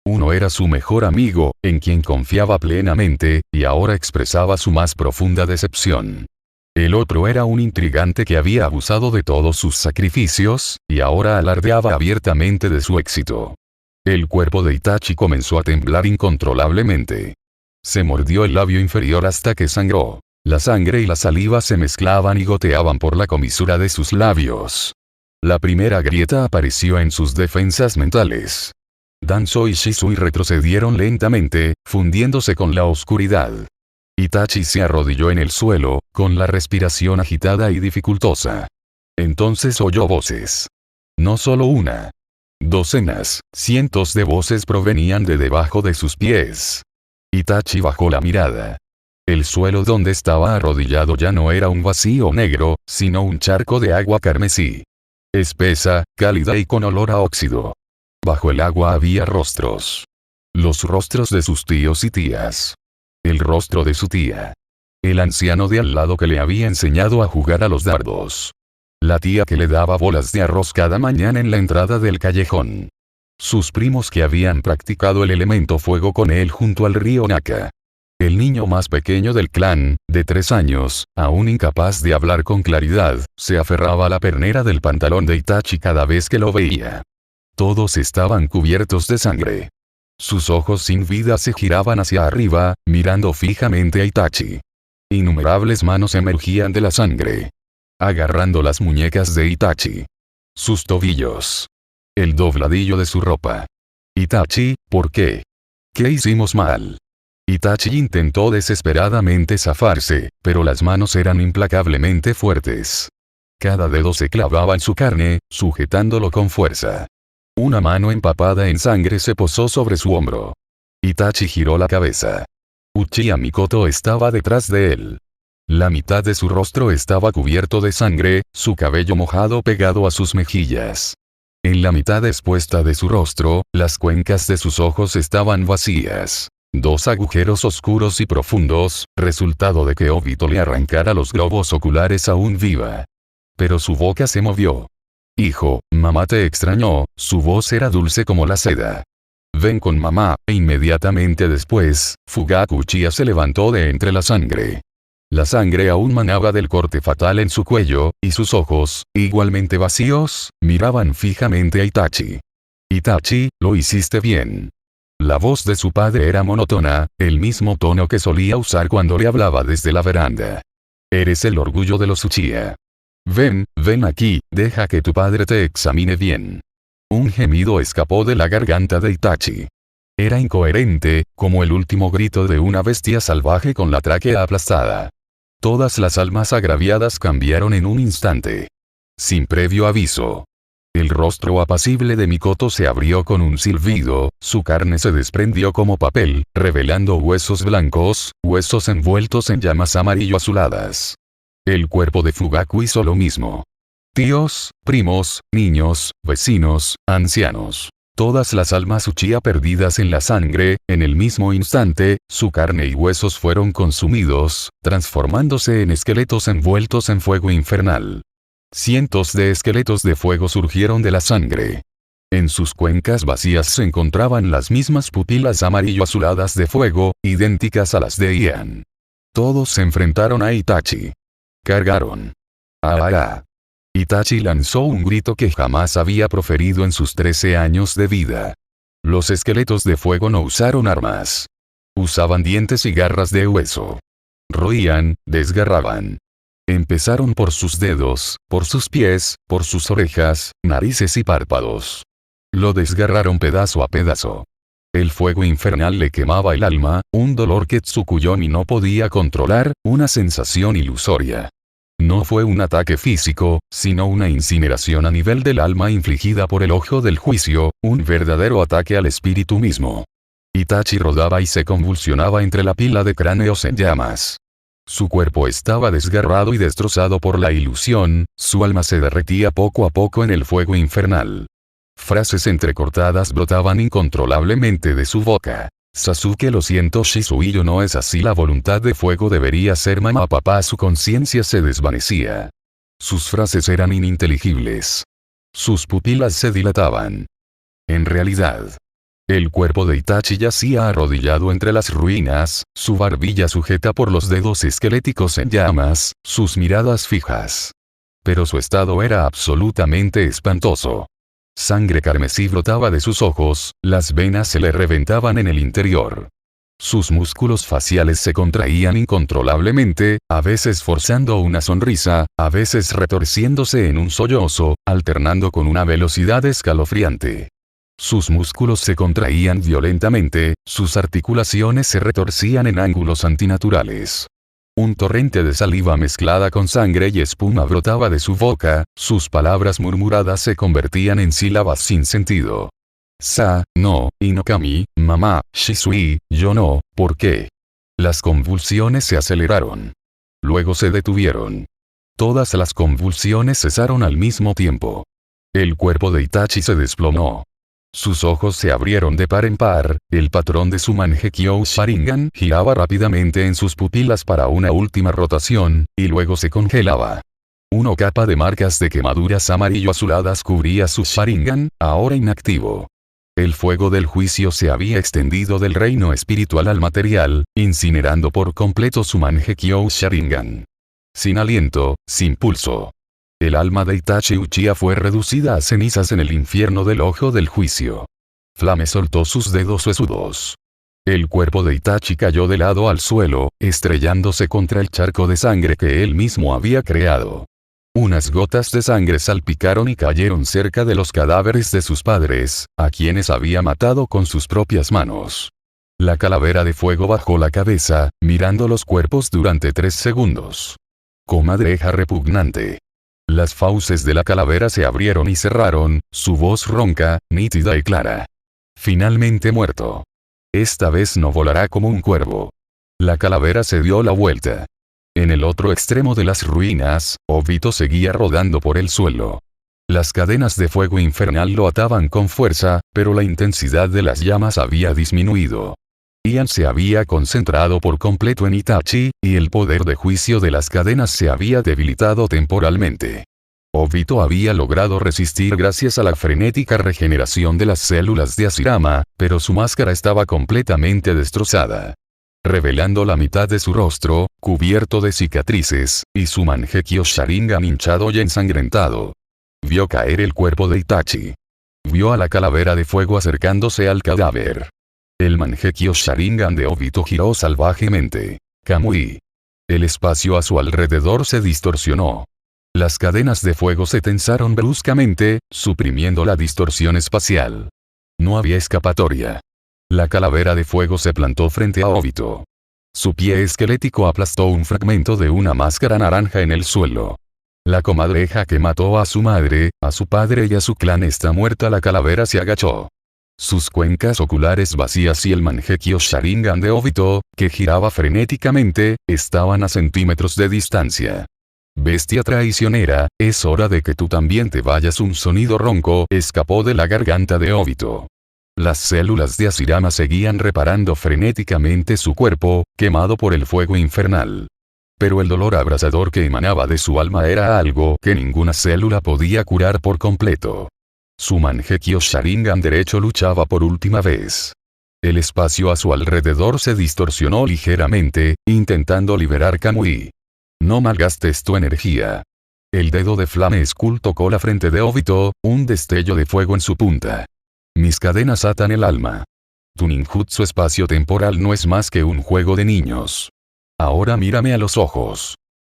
Uno era su mejor amigo, en quien confiaba plenamente, y ahora expresaba su más profunda decepción. El otro era un intrigante que había abusado de todos sus sacrificios, y ahora alardeaba abiertamente de su éxito. El cuerpo de Itachi comenzó a temblar incontrolablemente. Se mordió el labio inferior hasta que sangró. La sangre y la saliva se mezclaban y goteaban por la comisura de sus labios. La primera grieta apareció en sus defensas mentales. Danzo y Shisui retrocedieron lentamente, fundiéndose con la oscuridad. Itachi se arrodilló en el suelo, con la respiración agitada y dificultosa. Entonces oyó voces. No solo una. Docenas, cientos de voces provenían de debajo de sus pies. Itachi bajó la mirada. El suelo donde estaba arrodillado ya no era un vacío negro, sino un charco de agua carmesí. Espesa, cálida y con olor a óxido. Bajo el agua había rostros. Los rostros de sus tíos y tías. El rostro de su tía. El anciano de al lado que le había enseñado a jugar a los dardos. La tía que le daba bolas de arroz cada mañana en la entrada del callejón. Sus primos que habían practicado el elemento fuego con él junto al río Naka. El niño más pequeño del clan, de 3 años, aún incapaz de hablar con claridad, se aferraba a la pernera del pantalón de Itachi cada vez que lo veía. Todos estaban cubiertos de sangre. Sus ojos sin vida se giraban hacia arriba, mirando fijamente a Itachi. Innumerables manos emergían de la sangre, agarrando las muñecas de Itachi. Sus tobillos. El dobladillo de su ropa. Itachi, ¿por qué? ¿Qué hicimos mal? Itachi intentó desesperadamente zafarse, pero las manos eran implacablemente fuertes. Cada dedo se clavaba en su carne, sujetándolo con fuerza. Una mano empapada en sangre se posó sobre su hombro. Itachi giró la cabeza. Uchiha Mikoto estaba detrás de él. La mitad de su rostro estaba cubierto de sangre, su cabello mojado pegado a sus mejillas. En la mitad expuesta de su rostro, las cuencas de sus ojos estaban vacías. 2 agujeros oscuros y profundos, resultado de que Obito le arrancara los globos oculares aún viva. Pero su boca se movió. Hijo, mamá te extrañó, su voz era dulce como la seda. Ven con mamá, e inmediatamente después, Fugaku Uchiha se levantó de entre la sangre. La sangre aún manaba del corte fatal en su cuello, y sus ojos, igualmente vacíos, miraban fijamente a Itachi. Itachi, lo hiciste bien. La voz de su padre era monótona, el mismo tono que solía usar cuando le hablaba desde la veranda. Eres el orgullo de los Uchiha. Ven aquí, deja que tu padre te examine bien. Un gemido escapó de la garganta de Itachi. Era incoherente, como el último grito de una bestia salvaje con la tráquea aplastada. Todas las almas agraviadas cambiaron en un instante. Sin previo aviso. El rostro apacible de Mikoto se abrió con un silbido, su carne se desprendió como papel, revelando huesos blancos, huesos envueltos en llamas amarillo-azuladas. El cuerpo de Fugaku hizo lo mismo. Tíos, primos, niños, vecinos, ancianos. Todas las almas Uchiha perdidas en la sangre, en el mismo instante, su carne y huesos fueron consumidos, transformándose en esqueletos envueltos en fuego infernal. Cientos de esqueletos de fuego surgieron de la sangre. En sus cuencas vacías se encontraban las mismas pupilas amarillo-azuladas de fuego, idénticas a las de Ian. Todos se enfrentaron a Itachi. Cargaron. ¡Ah! Itachi lanzó un grito que jamás había proferido en sus 13 años de vida. Los esqueletos de fuego no usaron armas. Usaban dientes y garras de hueso. Roían, desgarraban. Empezaron por sus dedos, por sus pies, por sus orejas, narices y párpados. Lo desgarraron pedazo a pedazo. El fuego infernal le quemaba el alma, un dolor que Tsukuyomi no podía controlar, una sensación ilusoria. No fue un ataque físico, sino una incineración a nivel del alma infligida por el ojo del juicio, un verdadero ataque al espíritu mismo. Itachi rodaba y se convulsionaba entre la pila de cráneos en llamas. Su cuerpo estaba desgarrado y destrozado por la ilusión, su alma se derretía poco a poco en el fuego infernal. Frases entrecortadas brotaban incontrolablemente de su boca. Sasuke, lo siento Shisuiyo, no es así, la voluntad de fuego debería ser mamá papá. Su conciencia se desvanecía. Sus frases eran ininteligibles. Sus pupilas se dilataban. En realidad, El cuerpo de Itachi yacía arrodillado entre las ruinas, su barbilla sujeta por los dedos esqueléticos en llamas, sus miradas fijas. Pero su estado era absolutamente espantoso. Sangre carmesí brotaba de sus ojos, las venas se le reventaban en el interior. Sus músculos faciales se contraían incontrolablemente, a veces forzando una sonrisa, a veces retorciéndose en un sollozo, alternando con una velocidad escalofriante. Sus músculos se contraían violentamente, sus articulaciones se retorcían en ángulos antinaturales. Un torrente de saliva mezclada con sangre y espuma brotaba de su boca, sus palabras murmuradas se convertían en sílabas sin sentido. Sa, no, Inokami, mamá, Shisui, yo no, ¿por qué? Las convulsiones se aceleraron. Luego se detuvieron. Todas las convulsiones cesaron al mismo tiempo. El cuerpo de Itachi se desplomó. Sus ojos se abrieron de par en par, el patrón de su Mangekyou Sharingan giraba rápidamente en sus pupilas para una última rotación, y luego se congelaba. Una capa de marcas de quemaduras amarillo-azuladas cubría su Sharingan, ahora inactivo. El fuego del juicio se había extendido del reino espiritual al material, incinerando por completo su Mangekyou Sharingan. Sin aliento, sin pulso. El alma de Itachi Uchiha fue reducida a cenizas en el infierno del ojo del juicio. Flame soltó sus dedos huesudos. El cuerpo de Itachi cayó de lado al suelo, estrellándose contra el charco de sangre que él mismo había creado. Unas gotas de sangre salpicaron y cayeron cerca de los cadáveres de sus padres, a quienes había matado con sus propias manos. La calavera de fuego bajó la cabeza, mirando los cuerpos durante 3 segundos. Comadreja repugnante. Las fauces de la calavera se abrieron y cerraron, su voz ronca, nítida y clara. Finalmente muerto. Esta vez no volará como un cuervo. La calavera se dio la vuelta. En el otro extremo de las ruinas, Obito seguía rodando por el suelo. Las cadenas de fuego infernal lo ataban con fuerza, pero la intensidad de las llamas había disminuido. Ian se había concentrado por completo en Itachi, y el poder de juicio de las cadenas se había debilitado temporalmente. Obito había logrado resistir gracias a la frenética regeneración de las células de Hashirama, pero su máscara estaba completamente destrozada. Revelando la mitad de su rostro, cubierto de cicatrices, y su Mangekyou Sharingan hinchado y ensangrentado. Vio caer el cuerpo de Itachi. Vio a la calavera de fuego acercándose al cadáver. El Mangekyou Sharingan de Obito giró salvajemente. Kamui. El espacio a su alrededor se distorsionó. Las cadenas de fuego se tensaron bruscamente, suprimiendo la distorsión espacial. No había escapatoria. La calavera de fuego se plantó frente a Obito. Su pie esquelético aplastó un fragmento de una máscara naranja en el suelo. La comadreja que mató a su madre, a su padre y a su clan está muerta. La calavera se agachó. Sus cuencas oculares vacías y el Mangekyou Sharingan de Obito, que giraba frenéticamente, estaban a centímetros de distancia. Bestia traicionera, es hora de que tú también te vayas. Un sonido ronco escapó de la garganta de Obito. Las células de Hashirama seguían reparando frenéticamente su cuerpo, quemado por el fuego infernal. Pero el dolor abrasador que emanaba de su alma era algo que ninguna célula podía curar por completo. Su Mangekyou Sharingan derecho luchaba por última vez. El espacio a su alrededor se distorsionó ligeramente, intentando liberar Kamui. No malgastes tu energía. El dedo de Flame Skull tocó la frente de Obito, un destello de fuego en su punta. Mis cadenas atan el alma. Tu ninjutsu espacio-temporal no es más que un juego de niños. Ahora mírame a los ojos.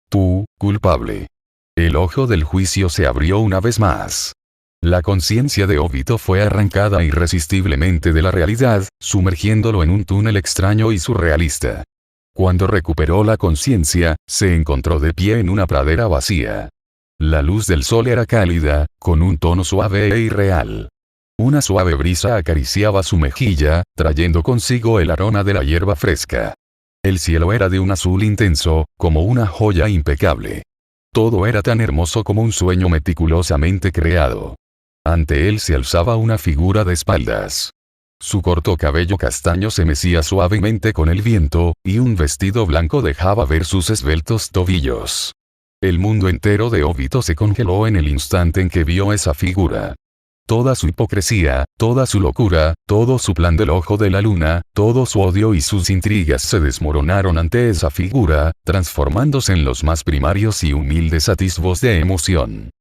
Tú, culpable. El ojo del juicio se abrió una vez más. La conciencia de Obito fue arrancada irresistiblemente de la realidad, sumergiéndolo en un túnel extraño y surrealista. Cuando recuperó la conciencia, se encontró de pie en una pradera vacía. La luz del sol era cálida, con un tono suave e irreal. Una suave brisa acariciaba su mejilla, trayendo consigo el aroma de la hierba fresca. El cielo era de un azul intenso, como una joya impecable. Todo era tan hermoso como un sueño meticulosamente creado. Ante él se alzaba una figura de espaldas. Su corto cabello castaño se mecía suavemente con el viento, y un vestido blanco dejaba ver sus esbeltos tobillos. El mundo entero de Obito se congeló en el instante en que vio esa figura. Toda su hipocresía, toda su locura, todo su plan del ojo de la luna, todo su odio y sus intrigas se desmoronaron ante esa figura, transformándose en los más primarios y humildes atisbos de emoción.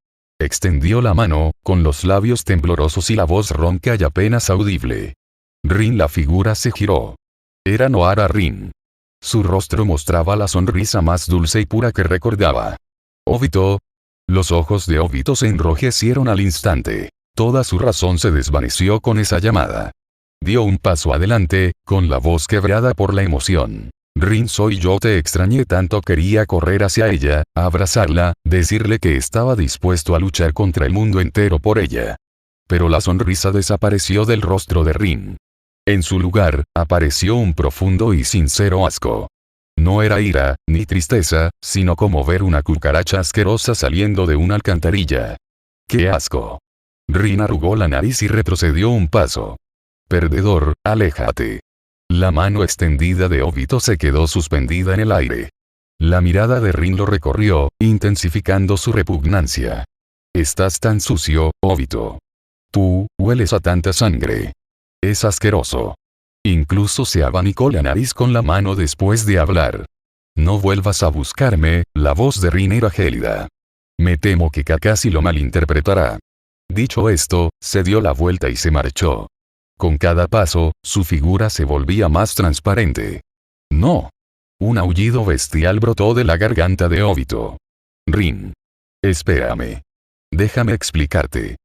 Extendió la mano, con los labios temblorosos y la voz ronca y apenas audible. Rin, la figura se giró. Era Noara Rin. Su rostro mostraba la sonrisa más dulce y pura que recordaba. Obito. Los ojos de Obito se enrojecieron al instante. Toda su razón se desvaneció con esa llamada. Dio un paso adelante, con la voz quebrada por la emoción. Rin, soy yo, te extrañé tanto, quería correr hacia ella, abrazarla, decirle que estaba dispuesto a luchar contra el mundo entero por ella. Pero la sonrisa desapareció del rostro de Rin. En su lugar, apareció un profundo y sincero asco. No era ira, ni tristeza, sino como ver una cucaracha asquerosa saliendo de una alcantarilla. ¡Qué asco! Rin arrugó la nariz y retrocedió un paso. Perdedor, aléjate. La mano extendida de Obito se quedó suspendida en el aire. La mirada de Rin lo recorrió, intensificando su repugnancia. Estás tan sucio, Obito. Tú, hueles a tanta sangre. Es asqueroso. Incluso se abanicó la nariz con la mano después de hablar. No vuelvas a buscarme, la voz de Rin era gélida. Me temo que Kakashi lo malinterpretará. Dicho esto, se dio la vuelta y se marchó. Con cada paso, su figura se volvía más transparente. No. Un aullido bestial brotó de la garganta de Obito. Rin. Espérame. Déjame explicarte.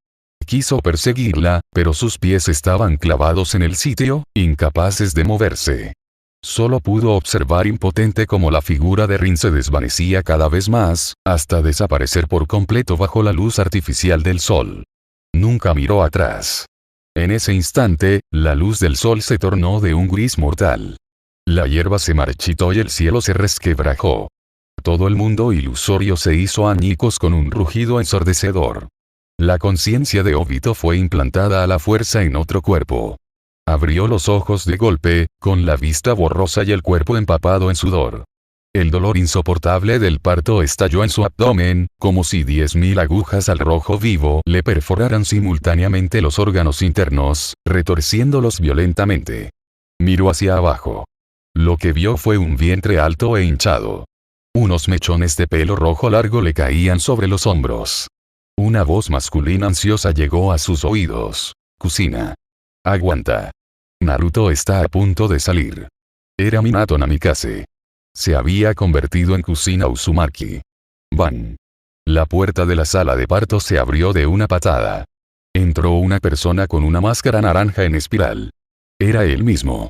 Quiso perseguirla, pero sus pies estaban clavados en el sitio, incapaces de moverse. Solo pudo observar impotente cómo la figura de Rin se desvanecía cada vez más, hasta desaparecer por completo bajo la luz artificial del sol. Nunca miró atrás. En ese instante, la luz del sol se tornó de un gris mortal. La hierba se marchitó y el cielo se resquebrajó. Todo el mundo ilusorio se hizo añicos con un rugido ensordecedor. La conciencia de Obito fue implantada a la fuerza en otro cuerpo. Abrió los ojos de golpe, con la vista borrosa y el cuerpo empapado en sudor. El dolor insoportable del parto estalló en su abdomen, como si 10.000 agujas al rojo vivo le perforaran simultáneamente los órganos internos, retorciéndolos violentamente. Miró hacia abajo. Lo que vio fue un vientre alto e hinchado. Unos mechones de pelo rojo largo le caían sobre los hombros. Una voz masculina ansiosa llegó a sus oídos. Kusina. Aguanta. Naruto está a punto de salir. Era Minato Namikaze. Se había convertido en Kusina Uzumaki. ¡Bang! La puerta de la sala de parto se abrió de una patada. Entró una persona con una máscara naranja en espiral. Era él mismo.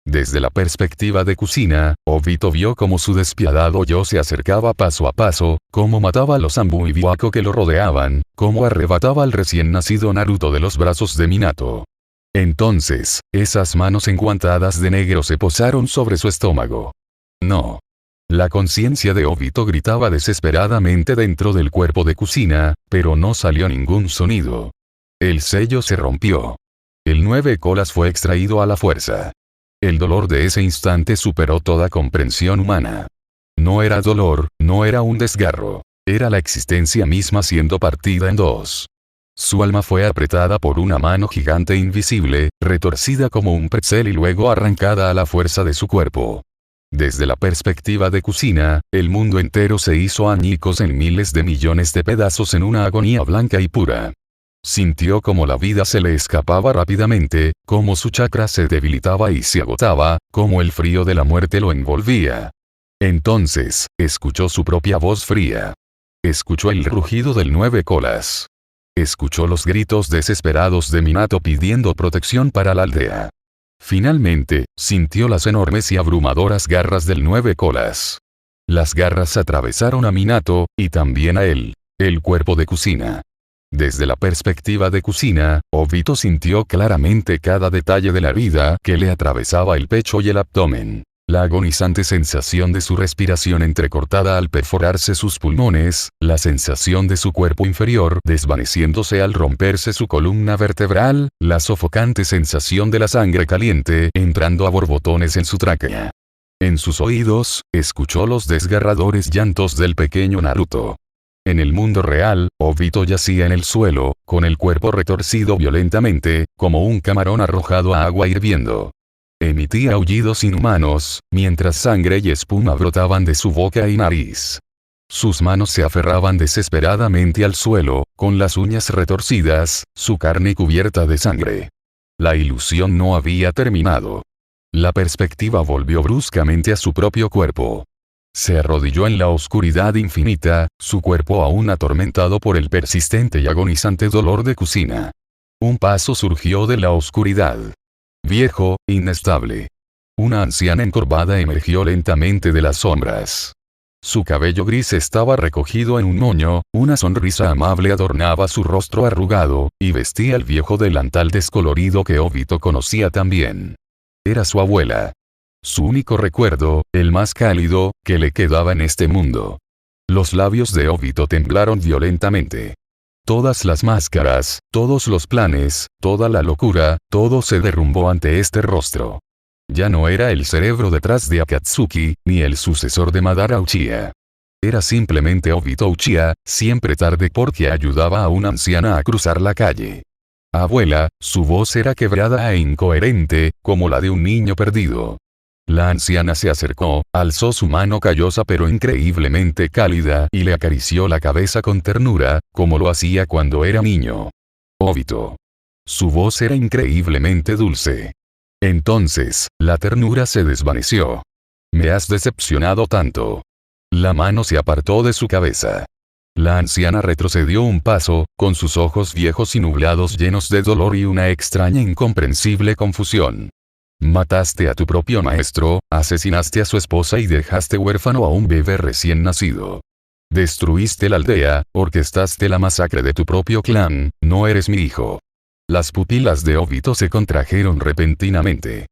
Desde la perspectiva de Kusina, Obito vio cómo su despiadado yo se acercaba paso a paso, cómo mataba a los Anbu y Byakugo que lo rodeaban, cómo arrebataba al recién nacido Naruto de los brazos de Minato. Entonces, esas manos enguantadas de negro se posaron sobre su estómago. No. La conciencia de Obito gritaba desesperadamente dentro del cuerpo de Kusina, pero no salió ningún sonido. El sello se rompió. El 9 colas fue extraído a la fuerza. El dolor de ese instante superó toda comprensión humana. No era dolor, no era un desgarro. Era la existencia misma siendo partida en dos. Su alma fue apretada por una mano gigante invisible, retorcida como un pretzel y luego arrancada a la fuerza de su cuerpo. Desde la perspectiva de Kusina, el mundo entero se hizo añicos en miles de millones de pedazos en una agonía blanca y pura. Sintió como la vida se le escapaba rápidamente, como su chakra se debilitaba y se agotaba, como el frío de la muerte lo envolvía. Entonces, escuchó su propia voz fría. Escuchó el rugido del 9 colas. Escuchó los gritos desesperados de Minato pidiendo protección para la aldea. Finalmente, sintió las enormes y abrumadoras garras del 9 colas. Las garras atravesaron a Minato, y también a él, el cuerpo de Kusina. Desde la perspectiva de Kusina, Obito sintió claramente cada detalle de la herida que le atravesaba el pecho y el abdomen. La agonizante sensación de su respiración entrecortada al perforarse sus pulmones, la sensación de su cuerpo inferior desvaneciéndose al romperse su columna vertebral, la sofocante sensación de la sangre caliente entrando a borbotones en su tráquea. En sus oídos, escuchó los desgarradores llantos del pequeño Naruto. En el mundo real, Obito yacía en el suelo, con el cuerpo retorcido violentamente, como un camarón arrojado a agua hirviendo. Emitía aullidos inhumanos, mientras sangre y espuma brotaban de su boca y nariz. Sus manos se aferraban desesperadamente al suelo, con las uñas retorcidas, su carne cubierta de sangre. La ilusión no había terminado. La perspectiva volvió bruscamente a su propio cuerpo. Se arrodilló en la oscuridad infinita, su cuerpo aún atormentado por el persistente y agonizante dolor de Kushina. Un paso surgió de la oscuridad. Viejo, inestable. Una anciana encorvada emergió lentamente de las sombras. Su cabello gris estaba recogido en un moño, una sonrisa amable adornaba su rostro arrugado, y vestía el viejo delantal descolorido que Obito conocía tan bien. Era su abuela. Su único recuerdo, el más cálido, que le quedaba en este mundo. Los labios de Obito temblaron violentamente. Todas las máscaras, todos los planes, toda la locura, todo se derrumbó ante este rostro. Ya no era el cerebro detrás de Akatsuki, ni el sucesor de Madara Uchiha. Era simplemente Obito Uchiha, siempre tarde porque ayudaba a una anciana a cruzar la calle. Abuela, su voz era quebrada e incoherente, como la de un niño perdido. La anciana se acercó, alzó su mano callosa pero increíblemente cálida y le acarició la cabeza con ternura, como lo hacía cuando era niño. Obito. Su voz era increíblemente dulce. Entonces, la ternura se desvaneció. Me has decepcionado tanto. La mano se apartó de su cabeza. La anciana retrocedió un paso, con sus ojos viejos y nublados llenos de dolor y una extraña e incomprensible confusión. Mataste a tu propio maestro, asesinaste a su esposa y dejaste huérfano a un bebé recién nacido. Destruiste la aldea, orquestaste la masacre de tu propio clan, no eres mi hijo. Las pupilas de Obito se contrajeron repentinamente.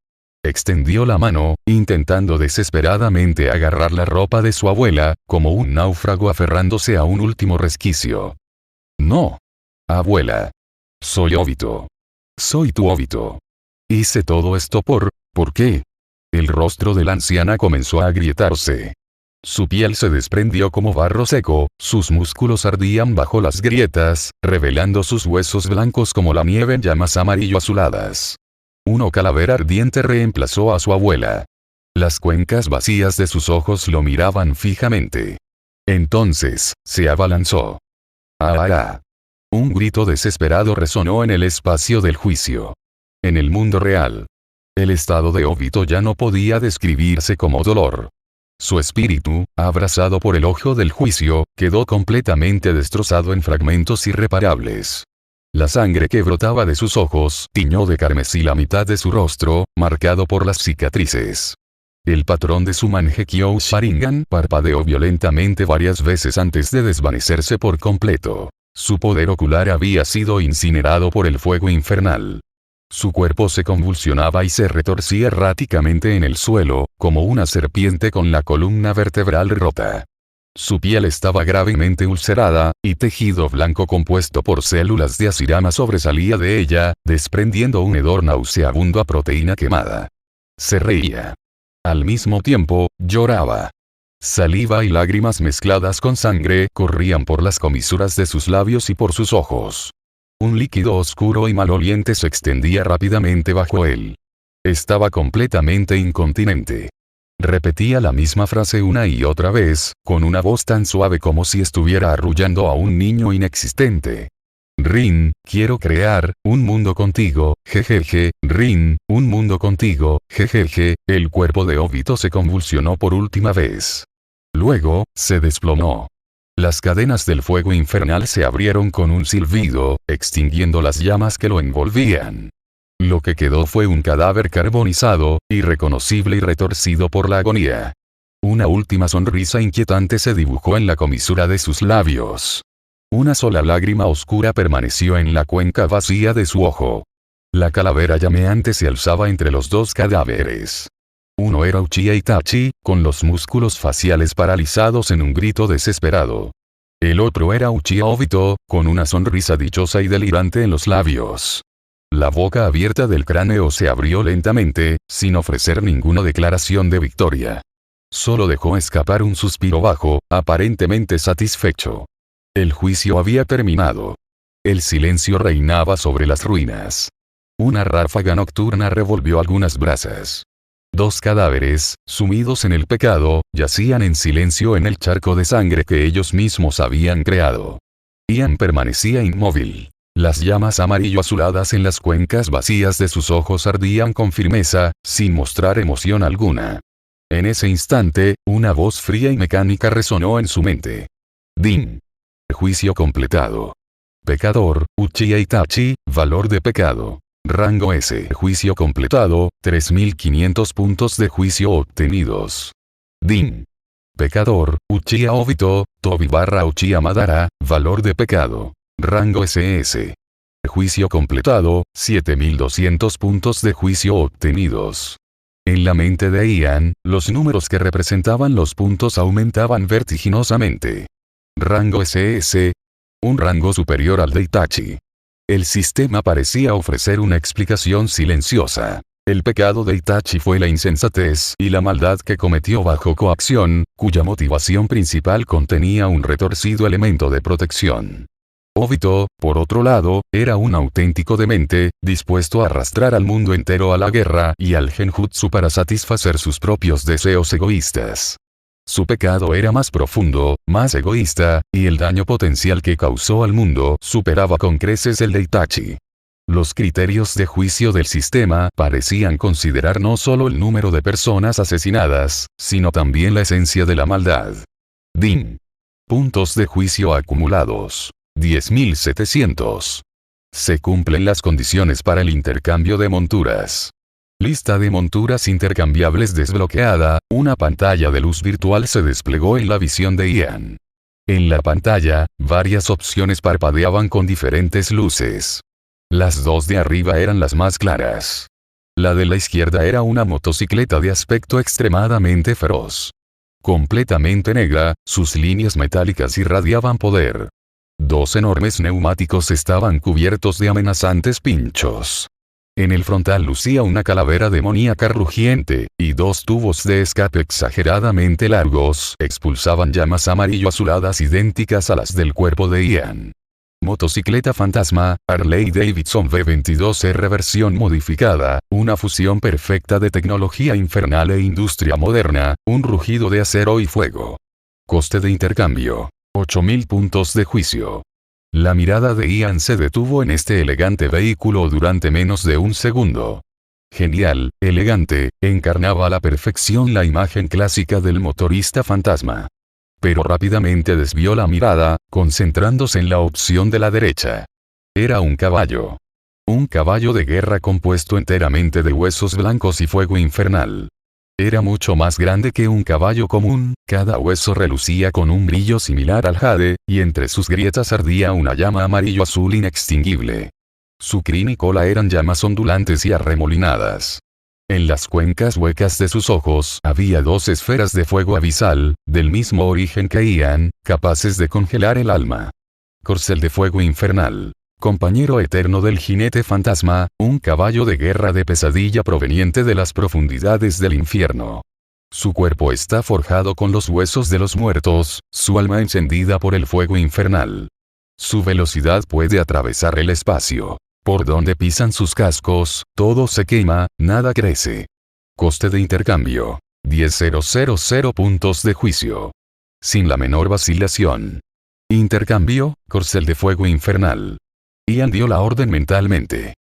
Extendió la mano, intentando desesperadamente agarrar la ropa de su abuela, como un náufrago aferrándose a un último resquicio. No. Abuela. Soy Obito. Soy tu Obito. Hice todo esto ¿por qué? El rostro de la anciana comenzó a agrietarse. Su piel se desprendió como barro seco, sus músculos ardían bajo las grietas, revelando sus huesos blancos como la nieve en llamas amarillo-azuladas. Una calavera ardiente reemplazó a su abuela. Las cuencas vacías de sus ojos lo miraban fijamente. Entonces, se abalanzó. ¡Ah! Un grito desesperado resonó en el espacio del juicio. En el mundo real. El estado de Obito ya no podía describirse como dolor. Su espíritu, abrazado por el ojo del juicio, quedó completamente destrozado en fragmentos irreparables. La sangre que brotaba de sus ojos tiñó de carmesí la mitad de su rostro, marcado por las cicatrices. El patrón de su Mangekyou Sharingan parpadeó violentamente varias veces antes de desvanecerse por completo. Su poder ocular había sido incinerado por el fuego infernal. Su cuerpo se convulsionaba y se retorcía erráticamente en el suelo, como una serpiente con la columna vertebral rota. Su piel estaba gravemente ulcerada, y tejido blanco compuesto por células de Hashirama sobresalía de ella, desprendiendo un hedor nauseabundo a proteína quemada. Se reía. Al mismo tiempo, lloraba. Saliva y lágrimas mezcladas con sangre corrían por las comisuras de sus labios y por sus ojos. Un líquido oscuro y maloliente se extendía rápidamente bajo él. Estaba completamente incontinente. Repetía la misma frase una y otra vez, con una voz tan suave como si estuviera arrullando a un niño inexistente. Rin, quiero crear un mundo contigo, jejeje, Rin, un mundo contigo, jejeje. El cuerpo de Obito se convulsionó por última vez. Luego, se desplomó. Las cadenas del fuego infernal se abrieron con un silbido, extinguiendo las llamas que lo envolvían. Lo que quedó fue un cadáver carbonizado, irreconocible y retorcido por la agonía. Una última sonrisa inquietante se dibujó en la comisura de sus labios. Una sola lágrima oscura permaneció en la cuenca vacía de su ojo. La calavera llameante se alzaba entre los dos cadáveres. Uno era Uchiha Itachi, con los músculos faciales paralizados en un grito desesperado. El otro era Uchiha Obito, con una sonrisa dichosa y delirante en los labios. La boca abierta del cráneo se abrió lentamente, sin ofrecer ninguna declaración de victoria. Solo dejó escapar un suspiro bajo, aparentemente satisfecho. El juicio había terminado. El silencio reinaba sobre las ruinas. Una ráfaga nocturna revolvió algunas brasas. 2 cadáveres, sumidos en el pecado, yacían en silencio en el charco de sangre que ellos mismos habían creado. Ian permanecía inmóvil. Las llamas amarillo-azuladas en las cuencas vacías de sus ojos ardían con firmeza, sin mostrar emoción alguna. En ese instante, una voz fría y mecánica resonó en su mente. Din. Juicio completado. Pecador, Uchiha Itachi, valor de pecado. Rango S. Juicio completado, 3500 puntos de juicio obtenidos. Din. Pecador, Uchiha Obito, Tobi/Uchiha Madara, valor de pecado. Rango SS. Juicio completado, 7200 puntos de juicio obtenidos. En la mente de Ian, los números que representaban los puntos aumentaban vertiginosamente. Rango SS. Un rango superior al de Itachi. El sistema parecía ofrecer una explicación silenciosa. El pecado de Itachi fue la insensatez y la maldad que cometió bajo coacción, cuya motivación principal contenía un retorcido elemento de protección. Obito, por otro lado, era un auténtico demente, dispuesto a arrastrar al mundo entero a la guerra y al genjutsu para satisfacer sus propios deseos egoístas. Su pecado era más profundo, más egoísta, y el daño potencial que causó al mundo superaba con creces el de Itachi. Los criterios de juicio del sistema parecían considerar no solo el número de personas asesinadas, sino también la esencia de la maldad. Din. Puntos de juicio acumulados. 10.700. Se cumplen las condiciones para el intercambio de monturas. Lista de monturas intercambiables desbloqueada, una pantalla de luz virtual se desplegó en la visión de Ian. En la pantalla, varias opciones parpadeaban con diferentes luces. Las 2 de arriba eran las más claras. La de la izquierda era una motocicleta de aspecto extremadamente feroz. Completamente negra, sus líneas metálicas irradiaban poder. 2 enormes neumáticos estaban cubiertos de amenazantes pinchos. En el frontal lucía una calavera demoníaca rugiente, y 2 tubos de escape exageradamente largos expulsaban llamas amarillo-azuladas idénticas a las del cuerpo de Ian. Motocicleta fantasma, Harley Davidson V22R versión modificada, una fusión perfecta de tecnología infernal e industria moderna, un rugido de acero y fuego. Coste de intercambio. 8000 puntos de juicio. La mirada de Ian se detuvo en este elegante vehículo durante menos de un segundo. Genial, elegante, encarnaba a la perfección la imagen clásica del motorista fantasma. Pero rápidamente desvió la mirada, concentrándose en la opción de la derecha. Era un caballo. Un caballo de guerra compuesto enteramente de huesos blancos y fuego infernal. Era mucho más grande que un caballo común, cada hueso relucía con un brillo similar al jade, y entre sus grietas ardía una llama amarillo-azul inextinguible. Su crin y cola eran llamas ondulantes y arremolinadas. En las cuencas huecas de sus ojos había 2 esferas de fuego abisal, del mismo origen que Ian, capaces de congelar el alma. Corcel de fuego infernal. Compañero eterno del jinete fantasma, un caballo de guerra de pesadilla proveniente de las profundidades del infierno. Su cuerpo está forjado con los huesos de los muertos, su alma encendida por el fuego infernal. Su velocidad puede atravesar el espacio. Por donde pisan sus cascos, todo se quema, nada crece. Coste de intercambio. 10.000 puntos de juicio. Sin la menor vacilación. Intercambio, corcel de fuego infernal. Ian dio la orden mentalmente.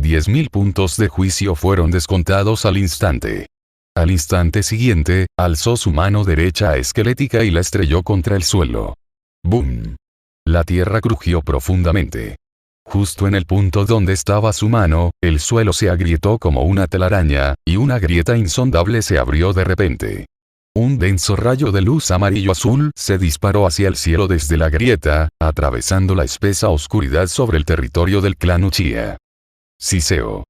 10.000 puntos de juicio fueron descontados al instante. Al instante siguiente, alzó su mano derecha esquelética y la estrelló contra el suelo. ¡Bum! La tierra crujió profundamente. Justo en el punto donde estaba su mano, el suelo se agrietó como una telaraña, y una grieta insondable se abrió de repente. Un denso rayo de luz amarillo-azul se disparó hacia el cielo desde la grieta, atravesando la espesa oscuridad sobre el territorio del clan Uchiha. Siseo.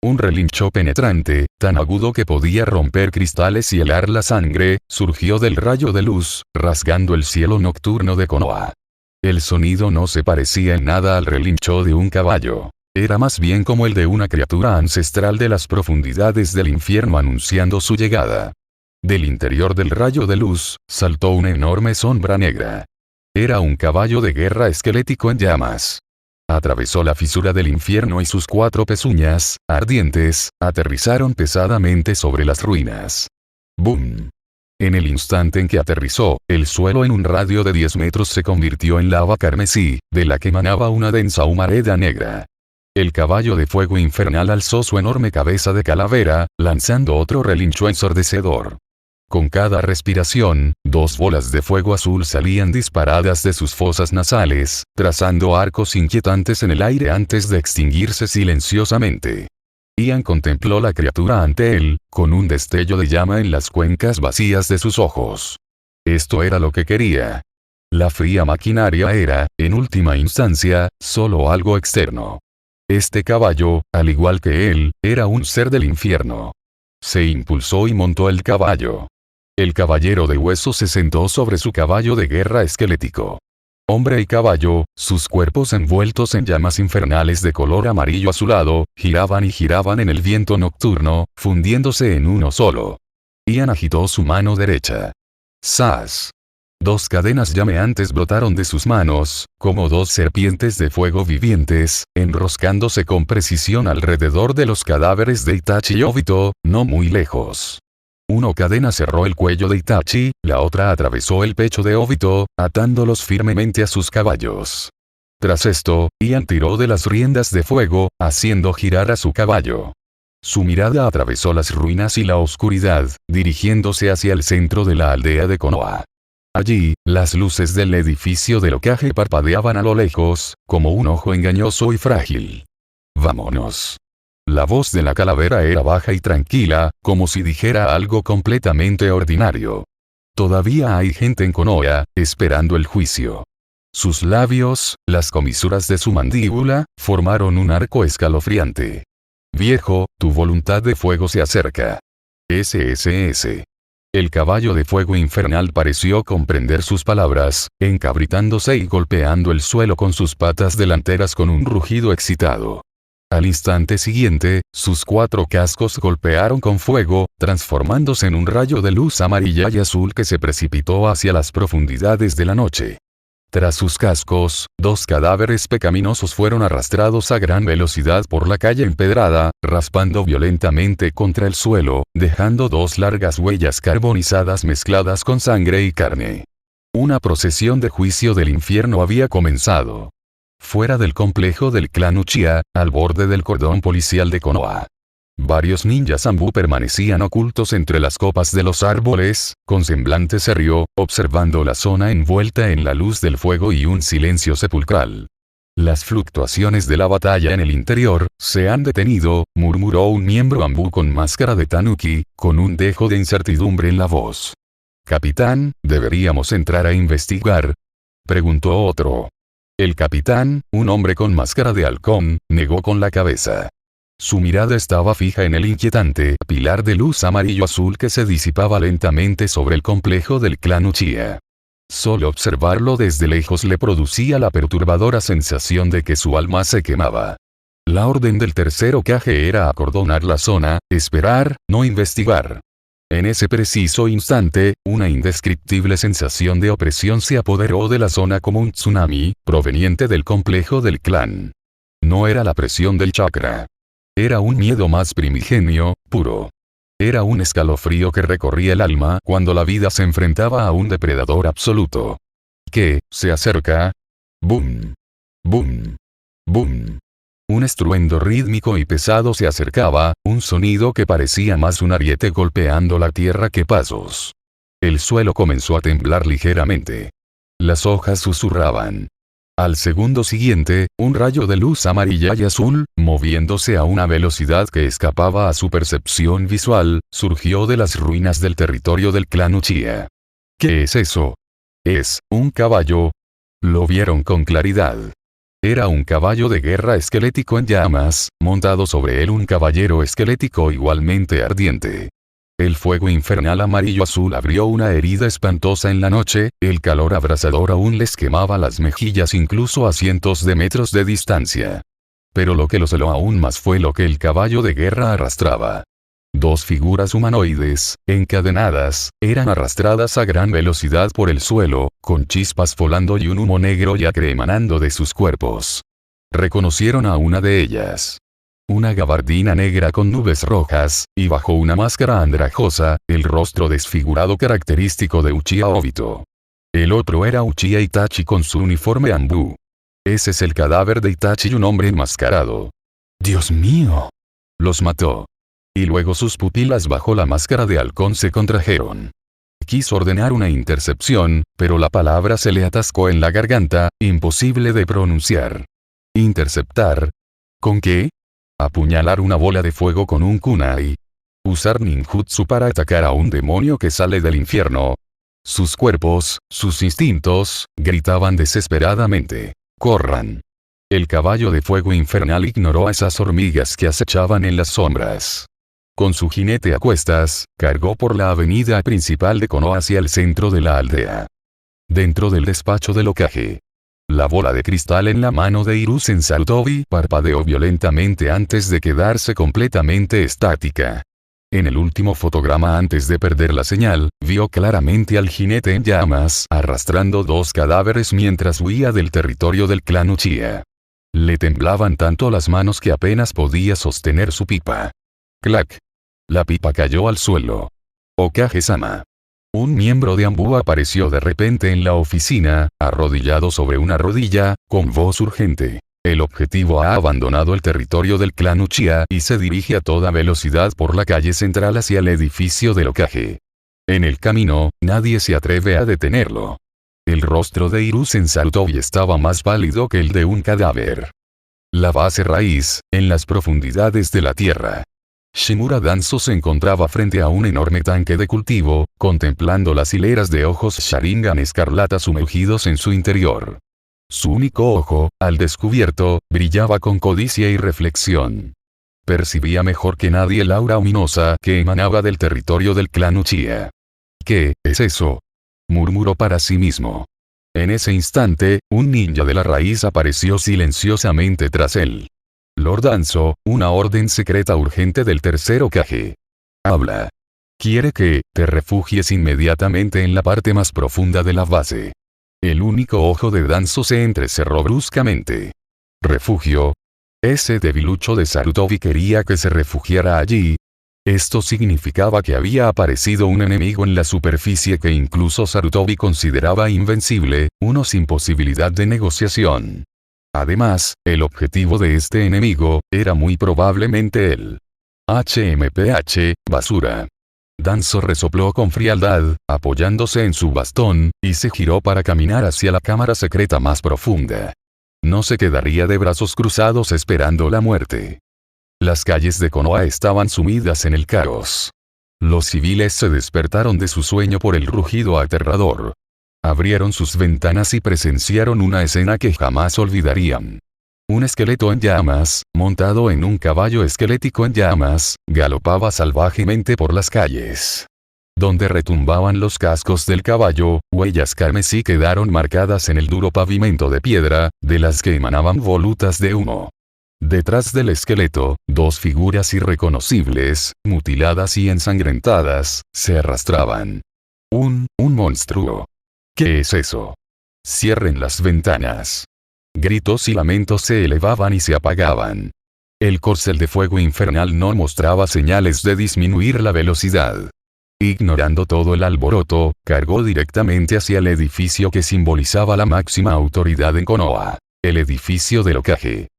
Un relincho penetrante, tan agudo que podía romper cristales y helar la sangre, surgió del rayo de luz, rasgando el cielo nocturno de Konoha. El sonido no se parecía en nada al relincho de un caballo. Era más bien como el de una criatura ancestral de las profundidades del infierno anunciando su llegada. Del interior del rayo de luz, saltó una enorme sombra negra. Era un caballo de guerra esquelético en llamas. Atravesó la fisura del infierno y sus 4 pezuñas, ardientes, aterrizaron pesadamente sobre las ruinas. ¡Bum! En el instante en que aterrizó, el suelo en un radio de 10 metros se convirtió en lava carmesí, de la que emanaba una densa humareda negra. El caballo de fuego infernal alzó su enorme cabeza de calavera, lanzando otro relincho ensordecedor. Con cada respiración, 2 bolas de fuego azul salían disparadas de sus fosas nasales, trazando arcos inquietantes en el aire antes de extinguirse silenciosamente. Ian contempló la criatura ante él, con un destello de llama en las cuencas vacías de sus ojos. Esto era lo que quería. La fría maquinaria era, en última instancia, solo algo externo. Este caballo, al igual que él, era un ser del infierno. Se impulsó y montó el caballo. El caballero de hueso se sentó sobre su caballo de guerra esquelético. Hombre y caballo, sus cuerpos envueltos en llamas infernales de color amarillo azulado, giraban y giraban en el viento nocturno, fundiéndose en uno solo. Ian agitó su mano derecha. ¡Zas! 2 cadenas llameantes brotaron de sus manos, como 2 serpientes de fuego vivientes, enroscándose con precisión alrededor de los cadáveres de Itachi y Obito, no muy lejos. Una cadena cerró el cuello de Itachi, la otra atravesó el pecho de Obito, atándolos firmemente a sus caballos. Tras esto, Ian tiró de las riendas de fuego, haciendo girar a su caballo. Su mirada atravesó las ruinas y la oscuridad, dirigiéndose hacia el centro de la aldea de Konoha. Allí, las luces del edificio del Hokage parpadeaban a lo lejos, como un ojo engañoso y frágil. «Vámonos». La voz de la calavera era baja y tranquila, como si dijera algo completamente ordinario. Todavía hay gente en Konoha, esperando el juicio. Sus labios, las comisuras de su mandíbula, formaron un arco escalofriante. «Viejo, tu voluntad de fuego se acerca». SSS. El caballo de fuego infernal pareció comprender sus palabras, encabritándose y golpeando el suelo con sus patas delanteras con un rugido excitado. Al instante siguiente, sus 4 cascos golpearon con fuego, transformándose en un rayo de luz amarilla y azul que se precipitó hacia las profundidades de la noche. Tras sus cascos, 2 cadáveres pecaminosos fueron arrastrados a gran velocidad por la calle empedrada, raspando violentamente contra el suelo, dejando 2 largas huellas carbonizadas mezcladas con sangre y carne. Una procesión de juicio del infierno había comenzado. Fuera del complejo del clan Uchiha, al borde del cordón policial de Konoha. Varios ninjas Zanbu permanecían ocultos entre las copas de los árboles, con semblante serio, observando la zona envuelta en la luz del fuego y un silencio sepulcral. «Las fluctuaciones de la batalla en el interior se han detenido», murmuró un miembro Zanbu con máscara de tanuki, con un dejo de incertidumbre en la voz. «Capitán, ¿deberíamos entrar a investigar?», preguntó otro. El capitán, un hombre con máscara de halcón, negó con la cabeza. Su mirada estaba fija en el inquietante pilar de luz amarillo-azul que se disipaba lentamente sobre el complejo del clan Uchiha. Solo observarlo desde lejos le producía la perturbadora sensación de que su alma se quemaba. La orden del tercer Hokage era acordonar la zona, esperar, no investigar. En ese preciso instante, una indescriptible sensación de opresión se apoderó de la zona como un tsunami, proveniente del complejo del clan. No era la presión del chakra. Era un miedo más primigenio, puro. Era un escalofrío que recorría el alma cuando la vida se enfrentaba a un depredador absoluto. ¿Qué, se acerca? ¡Bum! ¡Bum! ¡Bum! Un estruendo rítmico y pesado se acercaba, un sonido que parecía más un ariete golpeando la tierra que pasos. El suelo comenzó a temblar ligeramente. Las hojas susurraban. Al segundo siguiente, un rayo de luz amarilla y azul, moviéndose a una velocidad que escapaba a su percepción visual, surgió de las ruinas del territorio del clan Uchiha. ¿Qué es eso? Es un caballo. Lo vieron con claridad. Era un caballo de guerra esquelético en llamas, montado sobre él un caballero esquelético igualmente ardiente. El fuego infernal amarillo-azul abrió una herida espantosa en la noche, el calor abrasador aún les quemaba las mejillas incluso a cientos de metros de distancia. Pero lo que los heló aún más fue lo que el caballo de guerra arrastraba. Dos figuras humanoides, encadenadas, eran arrastradas a gran velocidad por el suelo, con chispas volando y un humo negro y acre emanando de sus cuerpos. Reconocieron a una de ellas. Una gabardina negra con nubes rojas, y bajo una máscara andrajosa, el rostro desfigurado característico de Uchiha Obito. El otro era Uchiha Itachi con su uniforme Anbu. Ese es el cadáver de Itachi, un hombre enmascarado. ¡Dios mío! Los mató. Y luego sus pupilas bajo la máscara de halcón se contrajeron. Quiso ordenar una intercepción, pero la palabra se le atascó en la garganta, imposible de pronunciar. ¿Interceptar? ¿Con qué? Apuñalar una bola de fuego con un kunai. Usar ninjutsu para atacar a un demonio que sale del infierno. Sus cuerpos, sus instintos, gritaban desesperadamente. ¡Corran! El caballo de fuego infernal ignoró a esas hormigas que acechaban en las sombras. Con su jinete a cuestas, cargó por la avenida principal de Konoha hacia el centro de la aldea. Dentro del despacho del Hokage. La bola de cristal en la mano de Hiruzen Sarutobi parpadeó violentamente antes de quedarse completamente estática. En el último fotograma antes de perder la señal, vio claramente al jinete en llamas arrastrando dos cadáveres mientras huía del territorio del clan Uchiha. Le temblaban tanto las manos que apenas podía sostener su pipa. ¡Clac! La pipa cayó al suelo. Hokage-sama. Un miembro de Anbu apareció de repente en la oficina, arrodillado sobre una rodilla, con voz urgente. El objetivo ha abandonado el territorio del clan Uchiha y se dirige a toda velocidad por la calle central hacia el edificio del Hokage. En el camino, nadie se atreve a detenerlo. El rostro de Hiruzen Sarutobi estaba más pálido que el de un cadáver. La base raíz, en las profundidades de la tierra. Shimura Danzo se encontraba frente a un enorme tanque de cultivo, contemplando las hileras de ojos Sharingan escarlata sumergidos en su interior. Su único ojo, al descubierto, brillaba con codicia y reflexión. Percibía mejor que nadie el aura ominosa que emanaba del territorio del clan Uchiha. ¿Qué es eso?, murmuró para sí mismo. En ese instante, un ninja de la raíz apareció silenciosamente tras él. Lord Danzo, una orden secreta urgente del tercer Hokage. Habla. Quiere que te refugies inmediatamente en la parte más profunda de la base. El único ojo de Danzo se entrecerró bruscamente. ¿Refugio? Ese debilucho de Sarutobi quería que se refugiara allí. Esto significaba que había aparecido un enemigo en la superficie que incluso Sarutobi consideraba invencible, uno sin posibilidad de negociación. Además, el objetivo de este enemigo, era muy probablemente él. HMPH, basura. Danzo resopló con frialdad, apoyándose en su bastón, y se giró para caminar hacia la cámara secreta más profunda. No se quedaría de brazos cruzados esperando la muerte. Las calles de Konoha estaban sumidas en el caos. Los civiles se despertaron de su sueño por el rugido aterrador. Abrieron sus ventanas y presenciaron una escena que jamás olvidarían. Un esqueleto en llamas, montado en un caballo esquelético en llamas, galopaba salvajemente por las calles. Donde retumbaban los cascos del caballo, huellas carmesí quedaron marcadas en el duro pavimento de piedra, de las que emanaban volutas de humo. Detrás del esqueleto, dos figuras irreconocibles, mutiladas y ensangrentadas, se arrastraban. Un monstruo. ¿Qué es eso? Cierren las ventanas. Gritos y lamentos se elevaban y se apagaban. El corcel de fuego infernal no mostraba señales de disminuir la velocidad. Ignorando todo el alboroto, cargó directamente hacia el edificio que simbolizaba la máxima autoridad en Konoha. El edificio del Hokage.